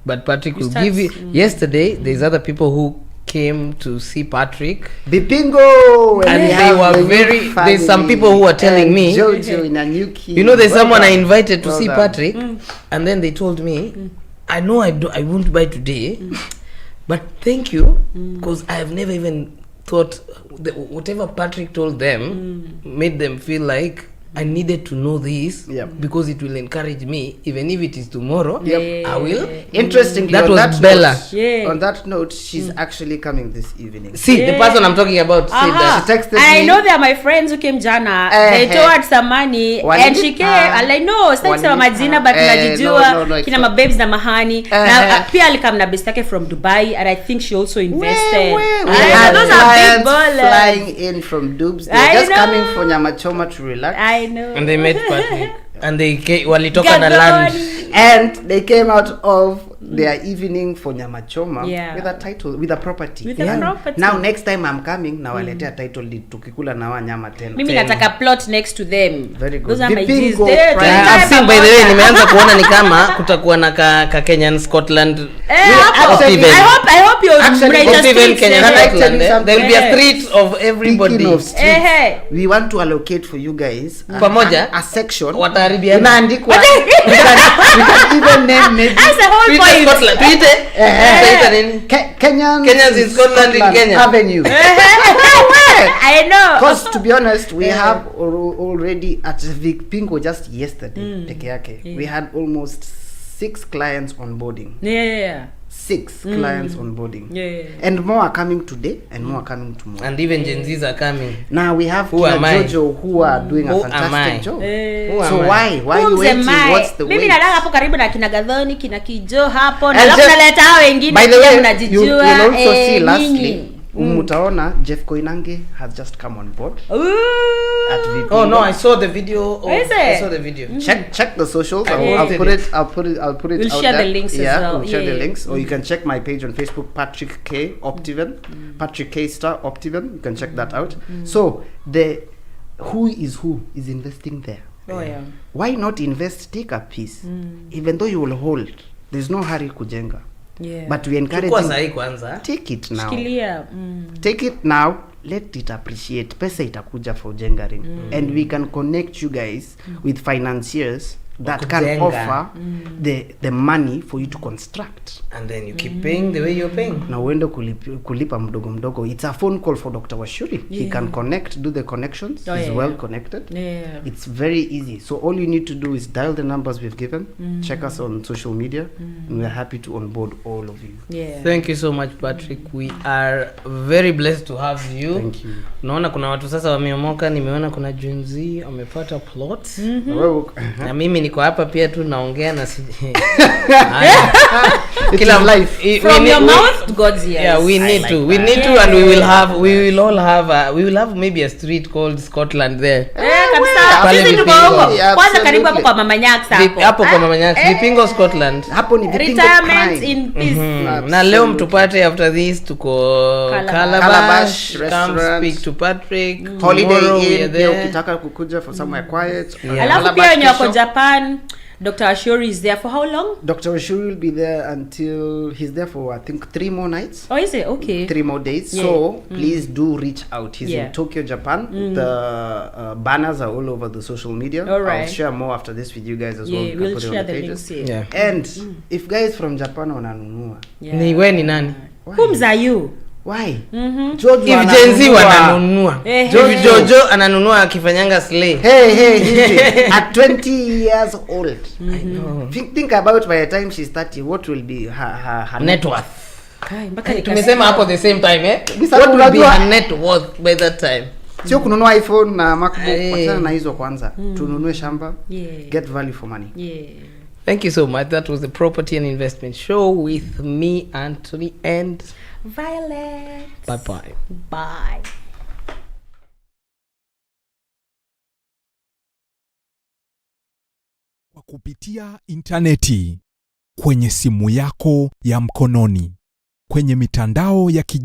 but Patrick will give you. Yesterday there's other people who came to see Patrick Bipingo, and they were very there's some people who were telling me Jojo in a new key. You know, there's someone I invited to see Patrick, and then they told me I know I won't buy today, but thank you, because I have never even thought whatever Patrick told them made them feel like I needed to know this because it will encourage me, even if it is tomorrow. I will. Interestingly, that was Bella. On that note, she's actually coming this evening. See, the person I'm talking about said that. She texted I me. know they are my friends who came jana. They told some money and she came. I know, sitaki sema majina but najijua kina mababes na mahani. Na pia alikam na best yake from Dubai, and I think she also invested. Those are big ballers flying in from Dubs. They're just coming for nyama choma to relax. I know. And they met Patrick. And they walitoka na lunch. And they came out of their evening for nyama choma with a title, with a property. Now next time I'm coming, now waletea title deed tukikula na wanyama tena. Mimi nataka plot next to them. Very good. Those are my G's. I've seen, by the way, nimeanza kuona ni kama kutakuwa na ka Kenyan Scotland. I hope you're Kenyan Scotland. There will be a street of everybody. We want to allocate for you guys pamoja a section. Wataharibia Imeandikwa. We can even name maybe. That's the whole point. Scotland. Kenyans in Scotland in Kenya Avenue. I know. Because to be honest, we have already at Vic Pingo just yesterday. Peke yake. We had almost 6 clients on boarding. 6 clients on boarding. And more are coming today and more are coming tomorrow. And even Gen Zs are coming. Now we have Jojo who are doing a fantastic job. So why are you waiting? What's the wait? Mimi nalala hapo karibu na kina Gadhoni, kina Kijo hapo, na alafu naleta hao wengine pia mnajijua. You'll also see lastly Mutaona Jeff Koinange has just come on board. At VP. Oh no, I saw the video. I saw the video. Check the socials. I'll put it we'll out share there. The links as well. We'll share the links. Or you can check my page on Facebook, Patrick K Optiven. Patrick K Star Optiven. You can check that out. So the who is investing there. Why not invest, take a piece? Even though you will hold. There's no hurry kujenga. But we encourage take it now. Take it now, let it appreciate. Pesa itakuja for jengering. And we can connect you guys with financiers that can offer the money for you to construct. And then you keep paying the way you're paying. Na uende kulipa mdogo mdogo. It's a phone call for Dr. Washuri. He can connect, do the connections. He's well connected. It's very easy. So all you need to do is dial the numbers we've given, check us on social media, and we're happy to onboard all of you. Thank you so much, Patrick. We are very blessed to have you. Thank you. Naona kuna watu sasa wameomoka, nimeona kuna Junzi amepata plot. Na mimi niko hapa pia tu naongea na kila life from your mouth to God's ears. Yeah, we need to and we will have maybe a street called Scotland there. Kabisa. Sisi tuko huko. Kwanza karibu hapo kwa Mama Nyax hapo. Hapo kwa Mama Nyax, Vipingo Scotland. Hapo ni Vipingo retirement in peace. Na leo mtupate after this tuko Calabash restaurant. Come speak to Patrick. Holiday Inn ukitaka kukuja for somewhere quiet. Alafu pia wenye wako Japan, Dr. Ashuri is there for how long? Dr. Ashuri will be there until he's there for I think 3 more nights. Oh, is it? Okay. 3 more days. So please do reach out. He's in Tokyo, Japan. The banners are all over the social media. All right. I'll share more after this with you guys as well. We'll share the links here. And if guys from Japan wananunua. Ni wewe ni nani? Whom are you? Why? Jojo if Genzi wananunua. Jojo ananunua akifanyanga slay. Hey, at 20 years old. I know. Think about by the time she's 30, what will be her net worth? Tumesema hapo the same time What will be her net worth by that time? Sio kununua iPhone na MacBook, wachana na hizo kwanza. Tununue shamba. Get value for money. Thank you so much. That was the Property and Investment Show with me, Anthony, and Violet. Bye-bye. Bye. Kwa kupitia interneti, kwenye simu yako ya mkononi, kwenye mitandao ya